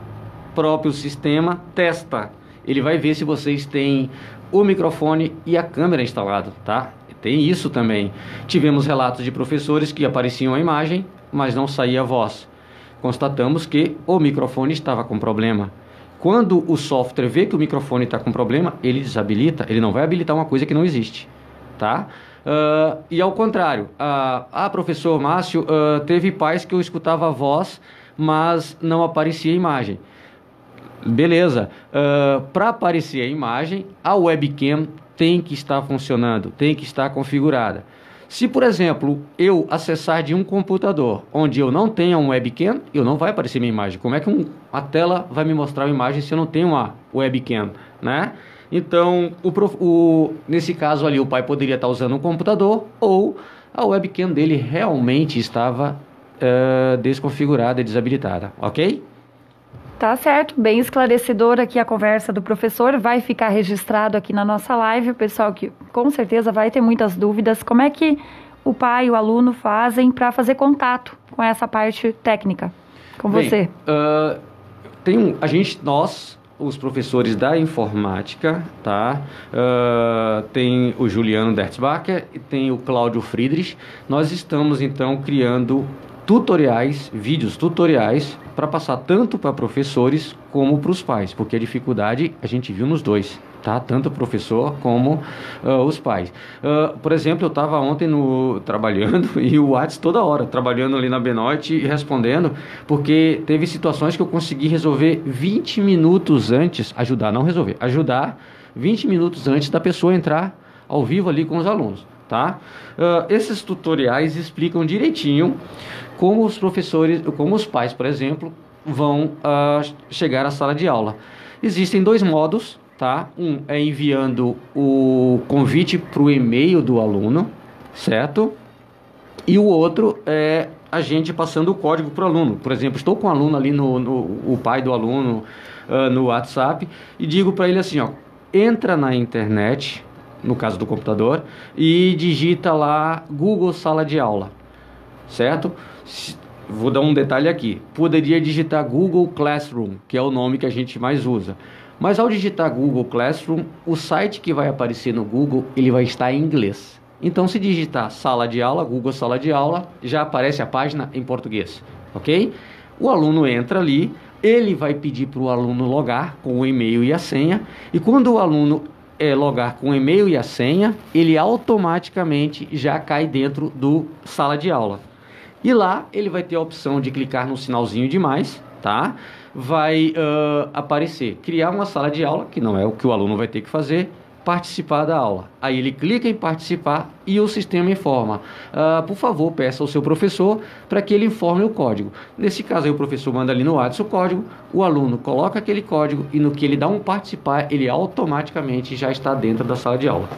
próprio sistema testa. Ele vai ver se vocês têm o microfone e a câmera instalado, tá? Tem isso também. Tivemos relatos de professores que apareciam a imagem, mas não saía a voz. Constatamos que o microfone estava com problema. Quando o software vê que o microfone está com problema, ele desabilita, ele não vai habilitar uma coisa que não existe, tá? E ao contrário, professor Márcio, teve pais que eu escutava a voz, mas não aparecia a imagem. Beleza, para aparecer a imagem, a webcam tem que estar funcionando, tem que estar configurada. Se, por exemplo, eu acessar de um computador onde eu não tenha um webcam, eu não vai aparecer minha imagem. Como é que a tela vai me mostrar a imagem se eu não tenho uma webcam, né? Então, nesse caso ali, o pai poderia estar usando um computador ou a webcam dele realmente estava desconfigurada e desabilitada, ok? Tá certo, bem esclarecedora aqui a conversa do professor, vai ficar registrado aqui na nossa live, o pessoal que com certeza vai ter muitas dúvidas, como é que o pai e o aluno fazem para fazer contato com essa parte técnica, com você? Nós, os professores da informática, tá? Tem o Juliano Dertzbacher e tem o Cláudio Friedrich, nós estamos então criando vídeos tutoriais para passar tanto para professores como para os pais, porque a dificuldade a gente viu nos dois, tá? Tanto o professor como os pais. Por exemplo, eu estava ontem trabalhando e o WhatsApp toda hora, trabalhando ali na Benoit e respondendo, porque teve situações que eu consegui resolver 20 minutos antes, ajudar 20 minutos antes da pessoa entrar ao vivo ali com os alunos, tá? Esses tutoriais explicam direitinho como os professores, como os pais, por exemplo, vão chegar à sala de aula. Existem 2 modos, tá? Um é enviando o convite para o e-mail do aluno, certo? E o outro é a gente passando o código para o aluno. Por exemplo, estou com o aluno ali, o pai do aluno no WhatsApp, e digo para ele assim, ó, entra na internet, no caso do computador, e digita lá Google Sala de Aula, certo? Vou dar um detalhe aqui, poderia digitar Google Classroom, que é o nome que a gente mais usa, mas ao digitar Google Classroom, o site que vai aparecer no Google, ele vai estar em inglês. Então, se digitar Sala de Aula, Google Sala de Aula, já aparece a página em português, ok? O aluno entra ali, ele vai pedir para o aluno logar com o e-mail e a senha, e quando o aluno logar com o e-mail e a senha, ele automaticamente já cai dentro do Sala de Aula. E lá ele vai ter a opção de clicar no sinalzinho de mais, tá? Vai aparecer, criar uma sala de aula, que não é o que o aluno vai ter que fazer, participar da aula. Aí ele clica em participar e o sistema informa. Por favor, peça ao seu professor para que ele informe o código. Nesse caso aí o professor manda ali no WhatsApp o código, o aluno coloca aquele código e no que ele dá um participar, ele automaticamente já está dentro da sala de aula.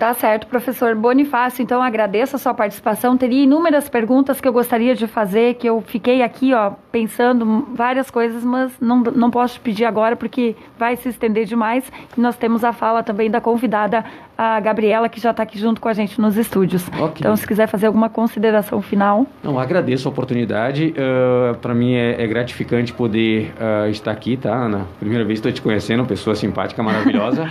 Tá certo, professor Bonifácio, então agradeço a sua participação. Teria inúmeras perguntas que eu gostaria de fazer, que eu fiquei aqui, pensando várias coisas, mas não posso te pedir agora porque vai se estender demais. E nós temos a fala também da convidada, a Gabriela, que já está aqui junto com a gente nos estúdios. Okay. Então, se quiser fazer alguma consideração final. Não, agradeço a oportunidade. Para mim é gratificante poder estar aqui, tá, Ana? Primeira vez estou te conhecendo, pessoa simpática, maravilhosa.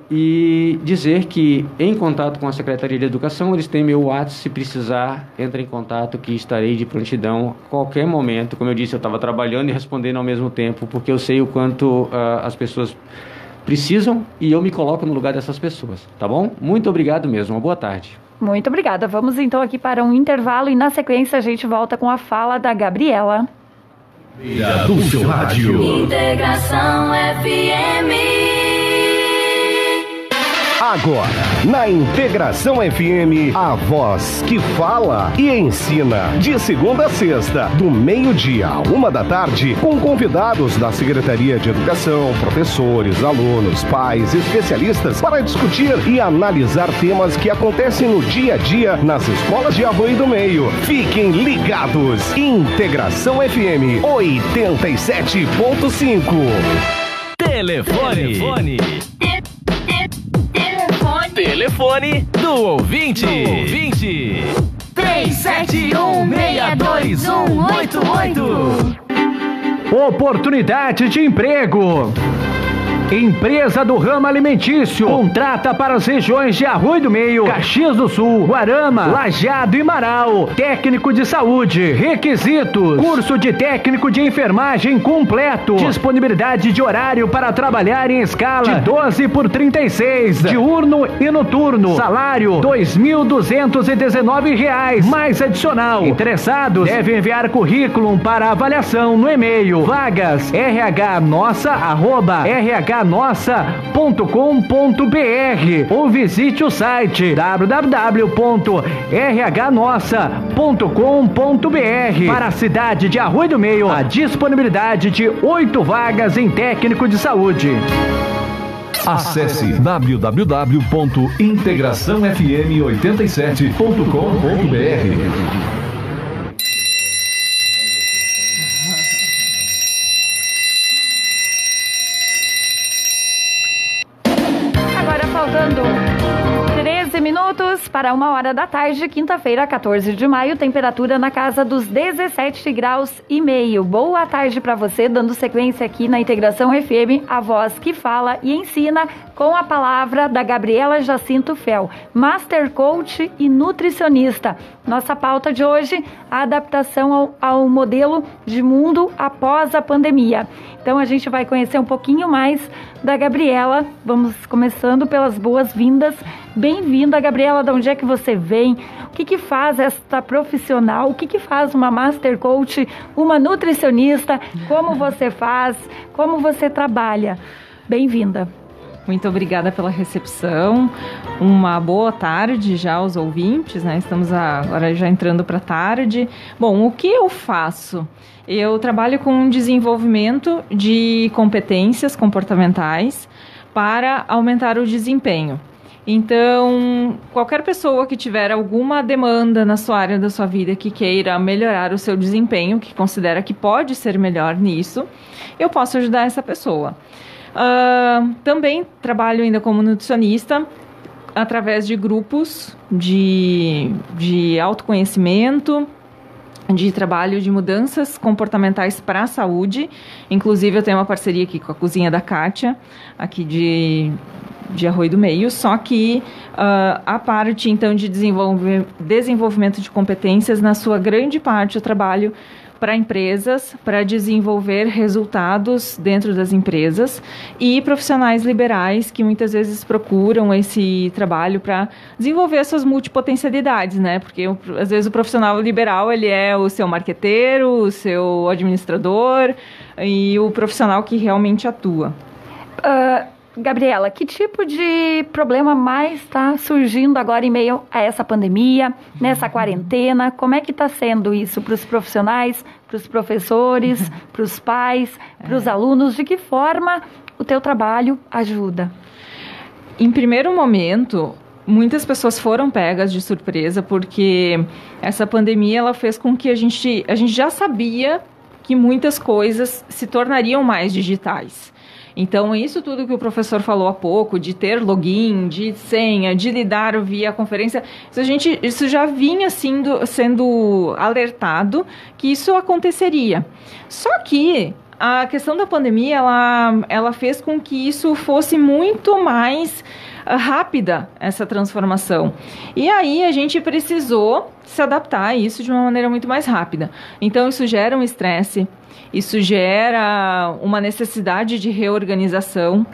E dizer que em contato com a Secretaria de Educação, eles têm meu WhatsApp, se precisar, entre em contato que estarei de prontidão a qualquer momento. Como eu disse, eu estava trabalhando e respondendo ao mesmo tempo, porque eu sei o quanto as pessoas precisam e eu me coloco no lugar dessas pessoas, tá bom? Muito obrigado mesmo, uma boa tarde. Muito obrigada. Vamos então aqui para um intervalo e na sequência a gente volta com a fala da Gabriela. Do seu rádio. Integração FM. Agora, na Integração FM, a voz que fala e ensina. De segunda a sexta, do meio-dia à 13h, com convidados da Secretaria de Educação, professores, alunos, pais, especialistas, para discutir e analisar temas que acontecem no dia a dia nas escolas de Arroio do Meio. Fiquem ligados. Integração FM 87.5. Telefone do ouvinte. 371-62188. Oportunidade de emprego. Empresa do ramo alimentício. Contrata para as regiões de Arroio do Meio, Caxias do Sul, Guarama, Lajeado e Marau. Técnico de saúde. Requisitos: curso de técnico de enfermagem completo. Disponibilidade de horário para trabalhar em escala de 12/36, diurno e noturno. Salário R$ 2.219, mais adicional. Interessados devem enviar currículo para avaliação no e-mail vagas rhnossa@rhnossa.com.br ou visite o site www.rhnossa.com.br. Para a cidade de Arroio do Meio, a disponibilidade de 8 vagas em técnico de saúde. Acesse www.integraçãofm87.com.br. Minutos para 1h da tarde, quinta-feira, 14 de maio, temperatura na casa dos 17 graus e meio. Boa tarde para você, dando sequência aqui na Integração FM, a voz que fala e ensina, com a palavra da Gabriela Jacinto Fel, Master Coach e nutricionista. Nossa pauta de hoje, a adaptação ao modelo de mundo após a pandemia. Então a gente vai conhecer um pouquinho mais da Gabriela. Vamos começando pelas boas-vindas. Bem-vinda, Gabriela. De onde é que você vem? O que faz esta profissional? O que faz uma Master Coach, uma nutricionista? Como você faz? Como você trabalha? Bem-vinda. Muito obrigada pela recepção. Uma boa tarde já aos ouvintes, né? Estamos agora já entrando para a tarde. Bom, o que eu faço? Eu trabalho com desenvolvimento de competências comportamentais para aumentar o desempenho. Então, qualquer pessoa que tiver alguma demanda na sua área da sua vida que queira melhorar o seu desempenho, que considera que pode ser melhor nisso, eu posso ajudar essa pessoa. Também trabalho ainda como nutricionista através de grupos de autoconhecimento, de trabalho de mudanças comportamentais para a saúde. Inclusive, eu tenho uma parceria aqui com a Cozinha da Kátia, aqui de Arroio do Meio, só que a parte, então, de desenvolvimento de competências, na sua grande parte, eu trabalho para empresas, para desenvolver resultados dentro das empresas e profissionais liberais que muitas vezes procuram esse trabalho para desenvolver suas multipotencialidades, né? Porque às vezes o profissional liberal, ele é o seu marqueteiro, o seu administrador e o profissional que realmente atua. Gabriela, que tipo de problema mais está surgindo agora em meio a essa pandemia, nessa quarentena? Como é que está sendo isso para os profissionais, para os professores, para os pais, para os alunos? De que forma o teu trabalho ajuda? Em primeiro momento, muitas pessoas foram pegas de surpresa, porque essa pandemia ela fez com que a gente já sabia que muitas coisas se tornariam mais digitais. Então, isso tudo que o professor falou há pouco, de ter login, de senha, de lidar via conferência, isso já vinha sendo alertado que isso aconteceria. Só que a questão da pandemia, ela fez com que isso fosse muito mais rápida, essa transformação. E aí a gente precisou se adaptar a isso de uma maneira muito mais rápida. Então, isso gera um estresse. Isso gera uma necessidade de reorganização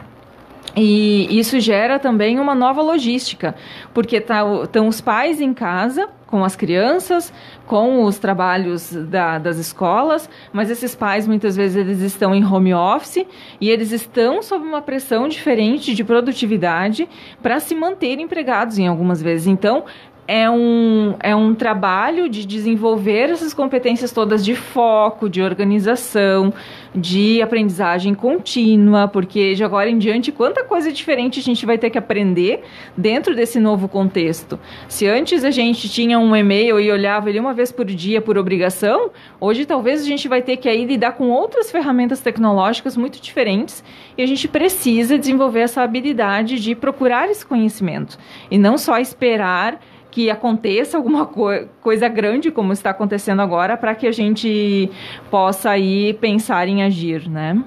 e isso gera também uma nova logística, porque estão os pais em casa com as crianças, com os trabalhos das escolas, mas esses pais muitas vezes eles estão em home office e eles estão sob uma pressão diferente de produtividade para se manter empregados em algumas vezes. Então, é um trabalho de desenvolver essas competências todas de foco, de organização, de aprendizagem contínua, porque de agora em diante, quanta coisa diferente a gente vai ter que aprender dentro desse novo contexto. Se antes a gente tinha um e-mail e olhava ele uma vez por dia por obrigação, hoje talvez a gente vai ter que aí lidar com outras ferramentas tecnológicas muito diferentes e a gente precisa desenvolver essa habilidade de procurar esse conhecimento e não só esperar que aconteça alguma coisa grande, como está acontecendo agora, para que a gente possa aí pensar em agir, né?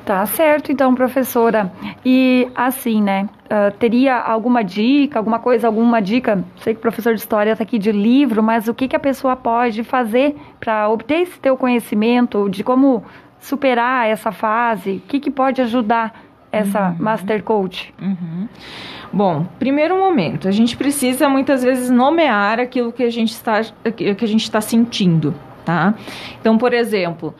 Tá certo, então, professora. E assim, né, teria alguma dica, alguma dica? Sei que o professor de História está aqui de livro, mas o que a pessoa pode fazer para obter esse teu conhecimento de como superar essa fase? O que pode ajudar essa Master Coach? Bom, primeiro momento, a gente precisa muitas vezes nomear aquilo que a gente está sentindo, tá? Então, por exemplo,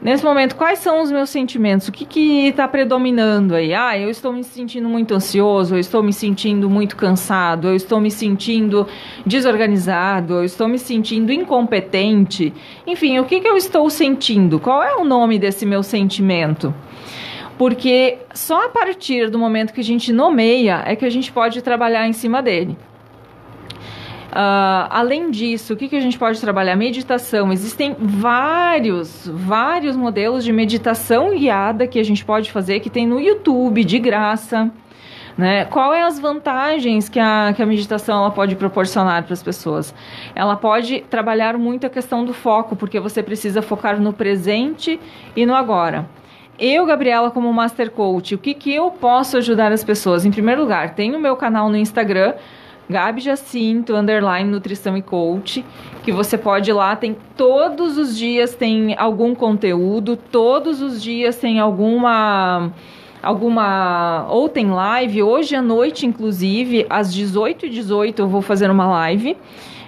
nesse momento, quais são os meus sentimentos? O que está predominando aí? Eu estou me sentindo muito ansioso, eu estou me sentindo muito cansado, eu estou me sentindo desorganizado, eu estou me sentindo incompetente. Enfim, o que eu estou sentindo? Qual é o nome desse meu sentimento? Porque só a partir do momento que a gente nomeia é que a gente pode trabalhar em cima dele. Além disso, o que a gente pode trabalhar? Meditação. Existem vários modelos de meditação guiada que a gente pode fazer, que tem no YouTube, de graça. Né? Qual é as vantagens que a meditação ela pode proporcionar para as pessoas? Ela pode trabalhar muito a questão do foco, porque você precisa focar no presente e no agora. Eu, Gabriela, como Master Coach, o que eu posso ajudar as pessoas? Em primeiro lugar, tem o meu canal no Instagram, Gabi Jacinto, _ Nutrição e Coach, que você pode ir lá, tem todos os dias tem algum conteúdo, todos os dias tem ou tem live, hoje à noite, inclusive, às 18h18 eu vou fazer uma live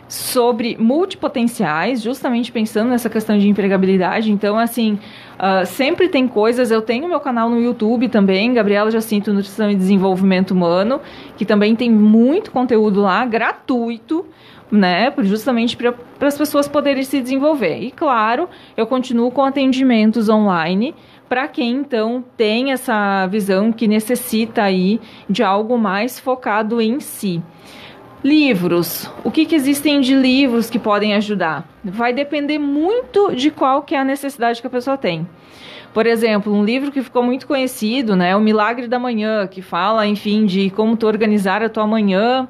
sobre multipotenciais, justamente pensando nessa questão de empregabilidade. Então, assim, sempre tem coisas. Eu tenho meu canal no YouTube também, Gabriela Jacinto, Nutrição e Desenvolvimento Humano, que também tem muito conteúdo lá, gratuito, né, justamente para as pessoas poderem se desenvolver. E, claro, eu continuo com atendimentos online, para quem, então, tem essa visão que necessita aí de algo mais focado em si. Livros. O que existem de livros que podem ajudar? Vai depender muito de qual que é a necessidade que a pessoa tem. Por exemplo, um livro que ficou muito conhecido, né, O Milagre da Manhã, que fala, enfim, de como tu organizar a tua manhã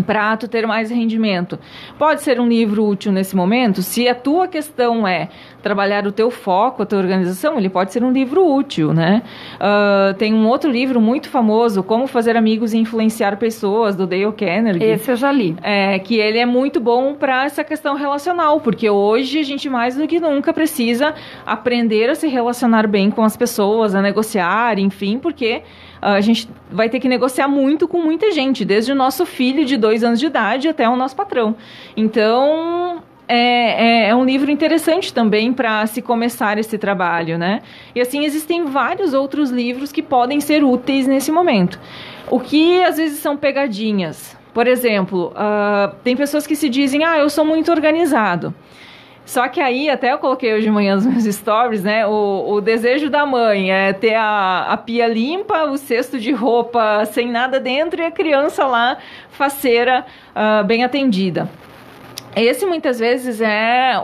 para tu ter mais rendimento. Pode ser um livro útil nesse momento. Se a tua questão é trabalhar o teu foco, a tua organização, ele pode ser um livro útil, né? Tem um outro livro muito famoso, Como Fazer Amigos e Influenciar Pessoas, do Dale Carnegie. Esse eu já li. Que ele é muito bom para essa questão relacional, porque hoje a gente mais do que nunca precisa aprender a se relacionar bem com as pessoas, a negociar, enfim, porque a gente vai ter que negociar muito com muita gente, desde o nosso filho de 2 anos de idade até o nosso patrão. Então, é um livro interessante também para se começar esse trabalho, né? E assim, existem vários outros livros que podem ser úteis nesse momento. O que às vezes são pegadinhas. Por exemplo, tem pessoas que se dizem, eu sou muito organizado. Só que aí, até eu coloquei hoje de manhã nos meus stories, né? O desejo da mãe é ter a pia limpa, o cesto de roupa sem nada dentro e a criança lá, faceira, bem atendida. Esse, muitas vezes, é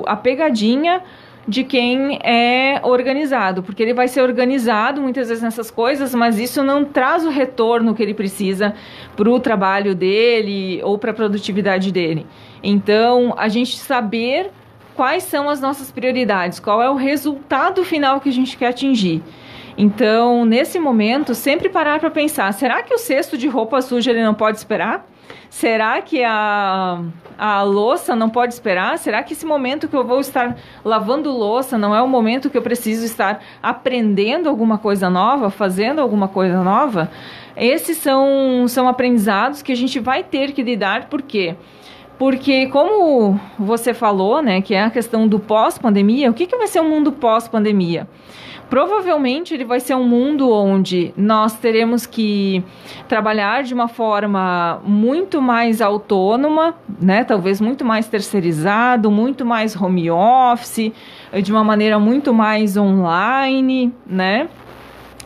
a pegadinha de quem é organizado, porque ele vai ser organizado muitas vezes nessas coisas, mas isso não traz o retorno que ele precisa para o trabalho dele ou para a produtividade dele. Então, a gente saber quais são as nossas prioridades, qual é o resultado final que a gente quer atingir. Então, nesse momento, sempre parar para pensar, será que o cesto de roupa suja ele não pode esperar? Será que a louça não pode esperar? Será que esse momento que eu vou estar lavando louça não é o momento que eu preciso estar aprendendo alguma coisa nova, fazendo alguma coisa nova? Esses são aprendizados que a gente vai ter que lidar. Por quê? Porque, como você falou, né, que é a questão do pós-pandemia, o que vai ser o mundo pós-pandemia? Provavelmente ele vai ser um mundo onde nós teremos que trabalhar de uma forma muito mais autônoma, né? Talvez muito mais terceirizado, muito mais home office, de uma maneira muito mais online, né?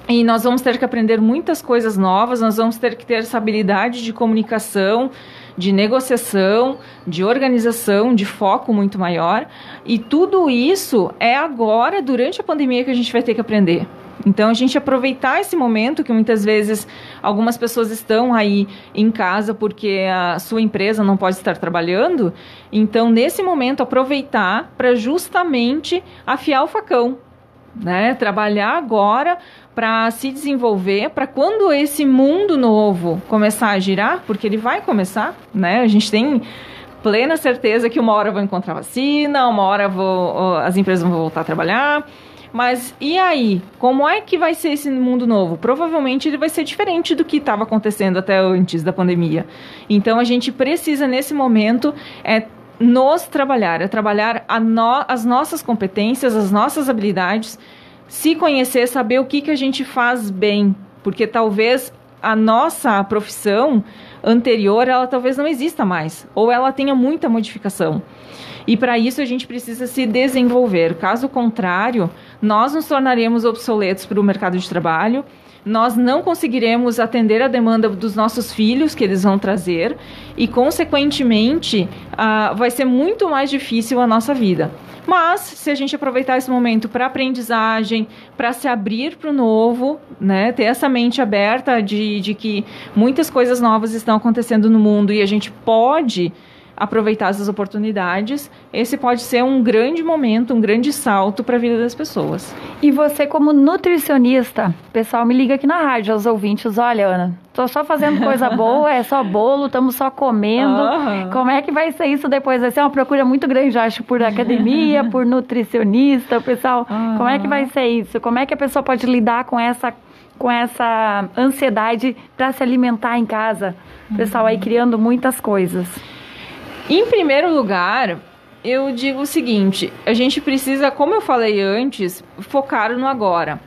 E nós vamos ter que aprender muitas coisas novas, nós vamos ter que ter essa habilidade de comunicação, de negociação, de organização, de foco muito maior. E tudo isso é agora, durante a pandemia, que a gente vai ter que aprender. Então, a gente aproveitar esse momento que muitas vezes algumas pessoas estão aí em casa porque a sua empresa não pode estar trabalhando. Então, nesse momento, aproveitar para justamente afiar o facão. né? Trabalhar agora para se desenvolver, para quando esse mundo novo começar a girar, porque ele vai começar, né? A gente tem plena certeza que uma hora vão encontrar vacina, uma hora as empresas vão voltar a trabalhar. Mas e aí? Como é que vai ser esse mundo novo? Provavelmente ele vai ser diferente do que estava acontecendo até antes da pandemia. Então a gente precisa nesse momento trabalhar as nossas competências, as nossas habilidades, se conhecer, saber o que a gente faz bem, porque talvez a nossa profissão anterior, ela talvez não exista mais, ou ela tenha muita modificação. E para isso a gente precisa se desenvolver. Caso contrário, nós nos tornaremos obsoletos para o mercado de trabalho, nós não conseguiremos atender a demanda dos nossos filhos que eles vão trazer e, consequentemente, vai ser muito mais difícil a nossa vida. Mas, se a gente aproveitar esse momento para aprendizagem, para se abrir para o novo, né, ter essa mente aberta de que muitas coisas novas estão acontecendo no mundo e a gente pode aproveitar essas oportunidades, esse pode ser um grande momento, um grande salto para a vida das pessoas. E você como nutricionista, pessoal me liga aqui na rádio, aos ouvintes, olha, Ana, tô só fazendo coisa boa, é só bolo, estamos só comendo, como é que vai ser isso depois? Vai ser uma procura muito grande, eu acho, por academia, por nutricionista, pessoal, como é que vai ser isso? Como é que a pessoa pode lidar com essa ansiedade para se alimentar em casa? O pessoal aí criando muitas coisas. Em primeiro lugar, eu digo o seguinte, a gente precisa, como eu falei antes, focar no agora.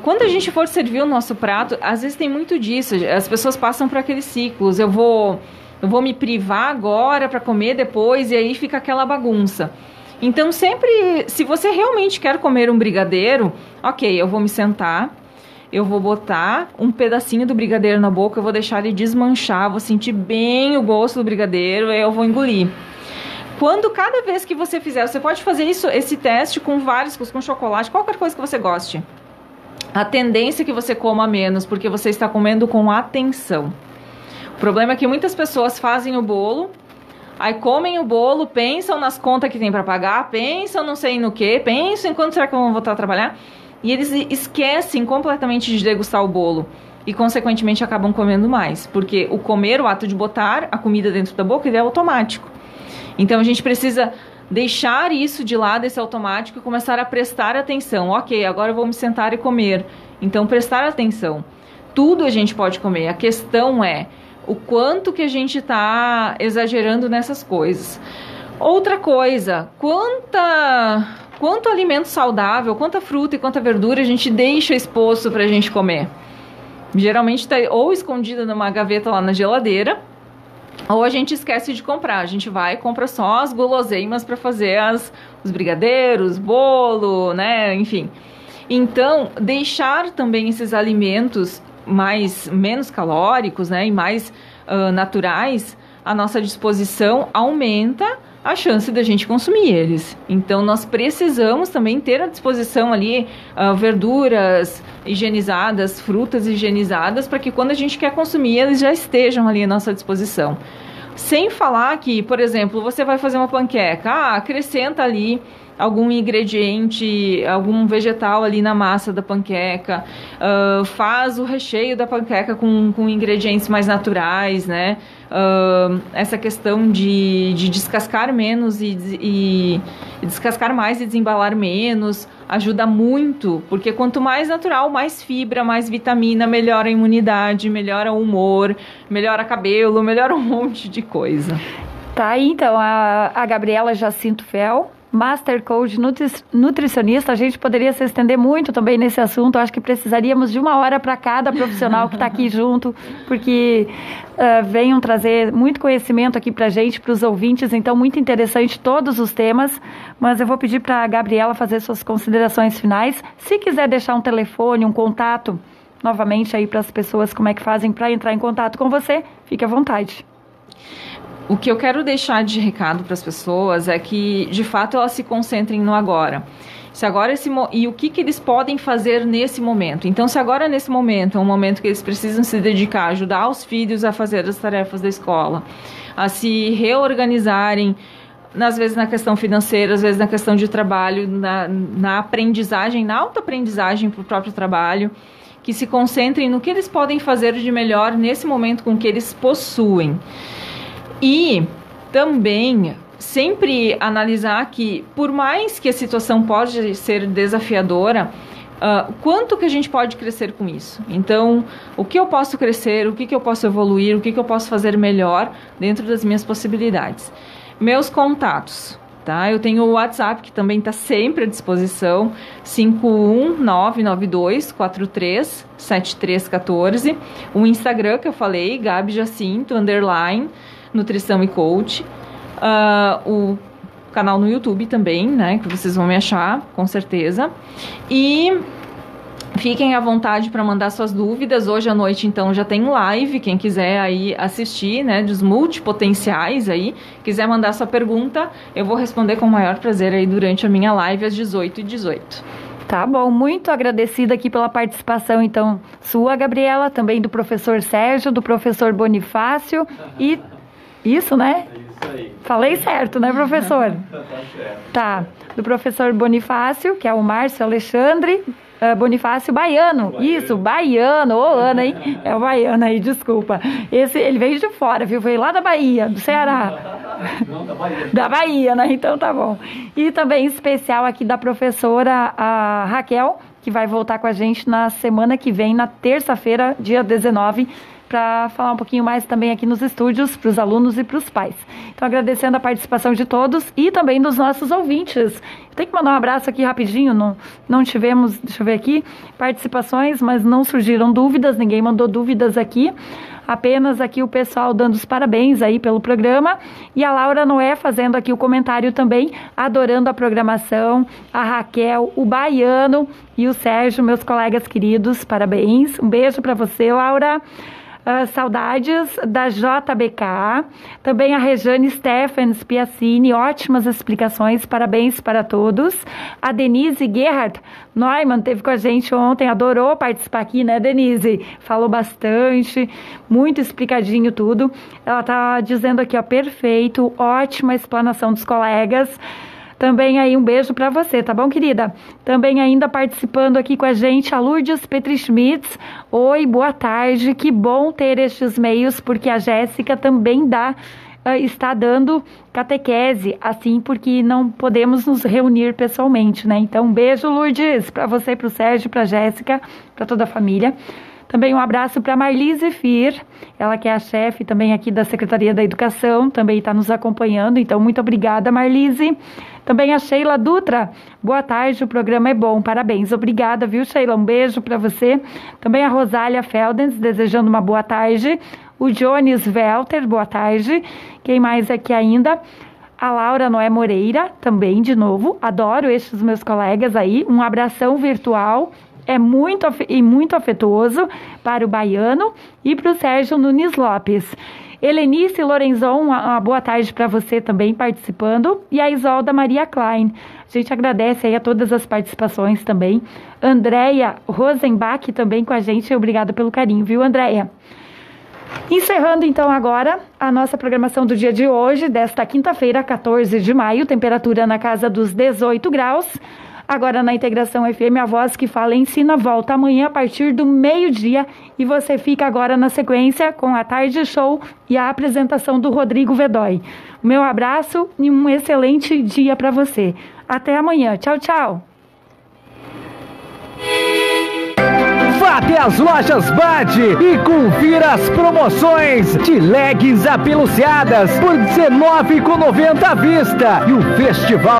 Quando a gente for servir o nosso prato, às vezes tem muito disso, as pessoas passam por aqueles ciclos, eu vou me privar agora para comer depois, e aí fica aquela bagunça. Então sempre, se você realmente quer comer um brigadeiro, ok, eu vou me sentar, eu vou botar um pedacinho do brigadeiro na boca, eu vou deixar ele desmanchar, vou sentir bem o gosto do brigadeiro, aí eu vou engolir. Cada vez que você fizer, você pode fazer esse teste com com chocolate, qualquer coisa que você goste. A tendência é que você coma menos, porque você está comendo com atenção. O problema é que muitas pessoas fazem o bolo, aí comem o bolo, pensam nas contas que tem para pagar, pensam não sei no que, pensam em quando será que eu vou voltar a trabalhar, e eles esquecem completamente de degustar o bolo e, consequentemente, acabam comendo mais. Porque o ato de botar a comida dentro da boca, ele é automático. Então, a gente precisa deixar isso de lado, esse automático, e começar a prestar atenção. Ok, agora eu vou me sentar e comer. Então, prestar atenção. Tudo a gente pode comer. A questão é o quanto que a gente está exagerando nessas coisas. Outra coisa, quanto alimento saudável, quanta fruta e quanta verdura a gente deixa exposto para a gente comer. Geralmente está ou escondida numa gaveta lá na geladeira, ou a gente esquece de comprar. A gente vai e compra só as guloseimas para fazer os brigadeiros, bolo, né, enfim. Então, deixar também esses alimentos menos calóricos, né, e mais naturais à nossa disposição aumenta a chance da gente consumir eles. Então, nós precisamos também ter à disposição ali verduras higienizadas, frutas higienizadas, para que quando a gente quer consumir, eles já estejam ali à nossa disposição. Sem falar que, por exemplo, você vai fazer uma panqueca, acrescenta ali algum ingrediente, algum vegetal ali na massa da panqueca, faz o recheio da panqueca com ingredientes mais naturais, né? Essa questão de descascar menos e descascar mais e desembalar menos ajuda muito, porque quanto mais natural, mais fibra, mais vitamina, melhora a imunidade, melhora o humor, melhora cabelo, melhora um monte de coisa. Tá aí então a Gabriela Jacinto Fel, Master Coach nutricionista. A gente poderia se estender muito também nesse assunto. Eu acho que precisaríamos de 1 hora para cada profissional que está aqui junto, porque venham trazer muito conhecimento aqui para a gente, para os ouvintes. Então, muito interessante todos os temas. Mas eu vou pedir para a Gabriela fazer suas considerações finais. Se quiser deixar um telefone, um contato, novamente aí para as pessoas, como é que fazem para entrar em contato com você, fique à vontade. O que eu quero deixar de recado para as pessoas é que, de fato, elas se concentrem no agora. E o que eles podem fazer nesse momento. Então, se agora, nesse momento, é um momento que eles precisam se dedicar, ajudar os filhos a fazer as tarefas da escola, a se reorganizarem às vezes na questão financeira, às vezes na questão de trabalho, na aprendizagem, na autoaprendizagem para o próprio trabalho, que se concentrem no que eles podem fazer de melhor nesse momento com que eles possuem. E também sempre analisar que, por mais que a situação pode ser desafiadora, quanto que a gente pode crescer com isso? Então, o que eu posso crescer, o que eu posso evoluir, o que eu posso fazer melhor dentro das minhas possibilidades. Meus contatos, tá? Eu tenho o WhatsApp, que também está sempre à disposição, 51992437314. O Instagram, que eu falei, Gabi Jacinto, _ Nutrição e Coach. O canal no YouTube também, né, que vocês vão me achar, com certeza. E fiquem à vontade para mandar suas dúvidas. Hoje à noite, então, já tem live, quem quiser aí assistir, né, dos multipotenciais aí, quiser mandar sua pergunta, eu vou responder com o maior prazer aí durante a minha live às 18h18. Tá bom, muito agradecida aqui pela participação, então, sua, Gabriela, também do professor Sérgio, do professor Bonifácio e... Isso, né? Isso aí. Falei certo, né, professor? Tá certo. Tá. Do professor Bonifácio, que é o Márcio Alexandre Bonifácio Baiano. Isso, Baiano. Ô, Ana, hein? É o Baiano aí, desculpa. Ele veio de fora, viu? Veio lá da Bahia, do Ceará. Não, da Bahia. Da Bahia, né? Então tá bom. E também especial aqui da professora a Raquel, que vai voltar com a gente na semana que vem, na terça-feira, dia 19, para falar um pouquinho mais também aqui nos estúdios, para os alunos e para os pais. Então, agradecendo a participação de todos e também dos nossos ouvintes. Tem que mandar um abraço aqui rapidinho, não tivemos, deixa eu ver aqui, participações, mas não surgiram dúvidas, ninguém mandou dúvidas aqui. Apenas aqui o pessoal dando os parabéns aí pelo programa. E a Laura Noé fazendo aqui o comentário também, adorando a programação. A Raquel, o Baiano e o Sérgio, meus colegas queridos, parabéns. Um beijo para você, Laura. Saudades da JBK, também a Rejane Stephens Piacini, ótimas explicações, parabéns para todos. A Denise Gerhard Neumann teve com a gente ontem, adorou participar aqui, né, Denise? Falou bastante, muito explicadinho tudo. Ela tá dizendo aqui, ó, perfeito, ótima explanação dos colegas. Também aí um beijo para você, tá bom, querida? Também ainda participando aqui com a gente a Lourdes Petri Schmitz. Oi, boa tarde, que bom ter estes meios, porque a Jéssica também está dando catequese, assim, porque não podemos nos reunir pessoalmente, né? Então, um beijo, Lourdes, para você, para o Sérgio, para a Jéssica, para toda a família. Também um abraço para Marlise Fir, ela que é a chefe também aqui da Secretaria da Educação, também está nos acompanhando, então muito obrigada, Marlise. Também a Sheila Dutra, boa tarde, o programa é bom, parabéns, obrigada, viu, Sheila, um beijo para você. Também a Rosália Feldens, desejando uma boa tarde. O Jones Welter, boa tarde. Quem mais aqui ainda? A Laura Noé Moreira, também, de novo, adoro estes meus colegas aí, um abração virtual. É muito afetuoso para o Baiano e para o Sérgio Nunes Lopes. Helenice Lorenzon, uma boa tarde para você também participando. E a Isolda Maria Klein. A gente agradece aí a todas as participações também. Andréia Rosenbach também com a gente. Obrigada pelo carinho, viu, Andréia? Encerrando então agora a nossa programação do dia de hoje, desta quinta-feira, 14 de maio, temperatura na casa dos 18 graus. Agora na Integração FM, a voz que fala e ensina volta amanhã a partir do meio-dia e você fica agora na sequência com a Tarde Show e a apresentação do Rodrigo Vedói. O meu abraço e um excelente dia para você. Até amanhã. Tchau, tchau. Vá até as lojas Bad e confira as promoções de leggings apeluciadas por R$19,90 à vista e o festival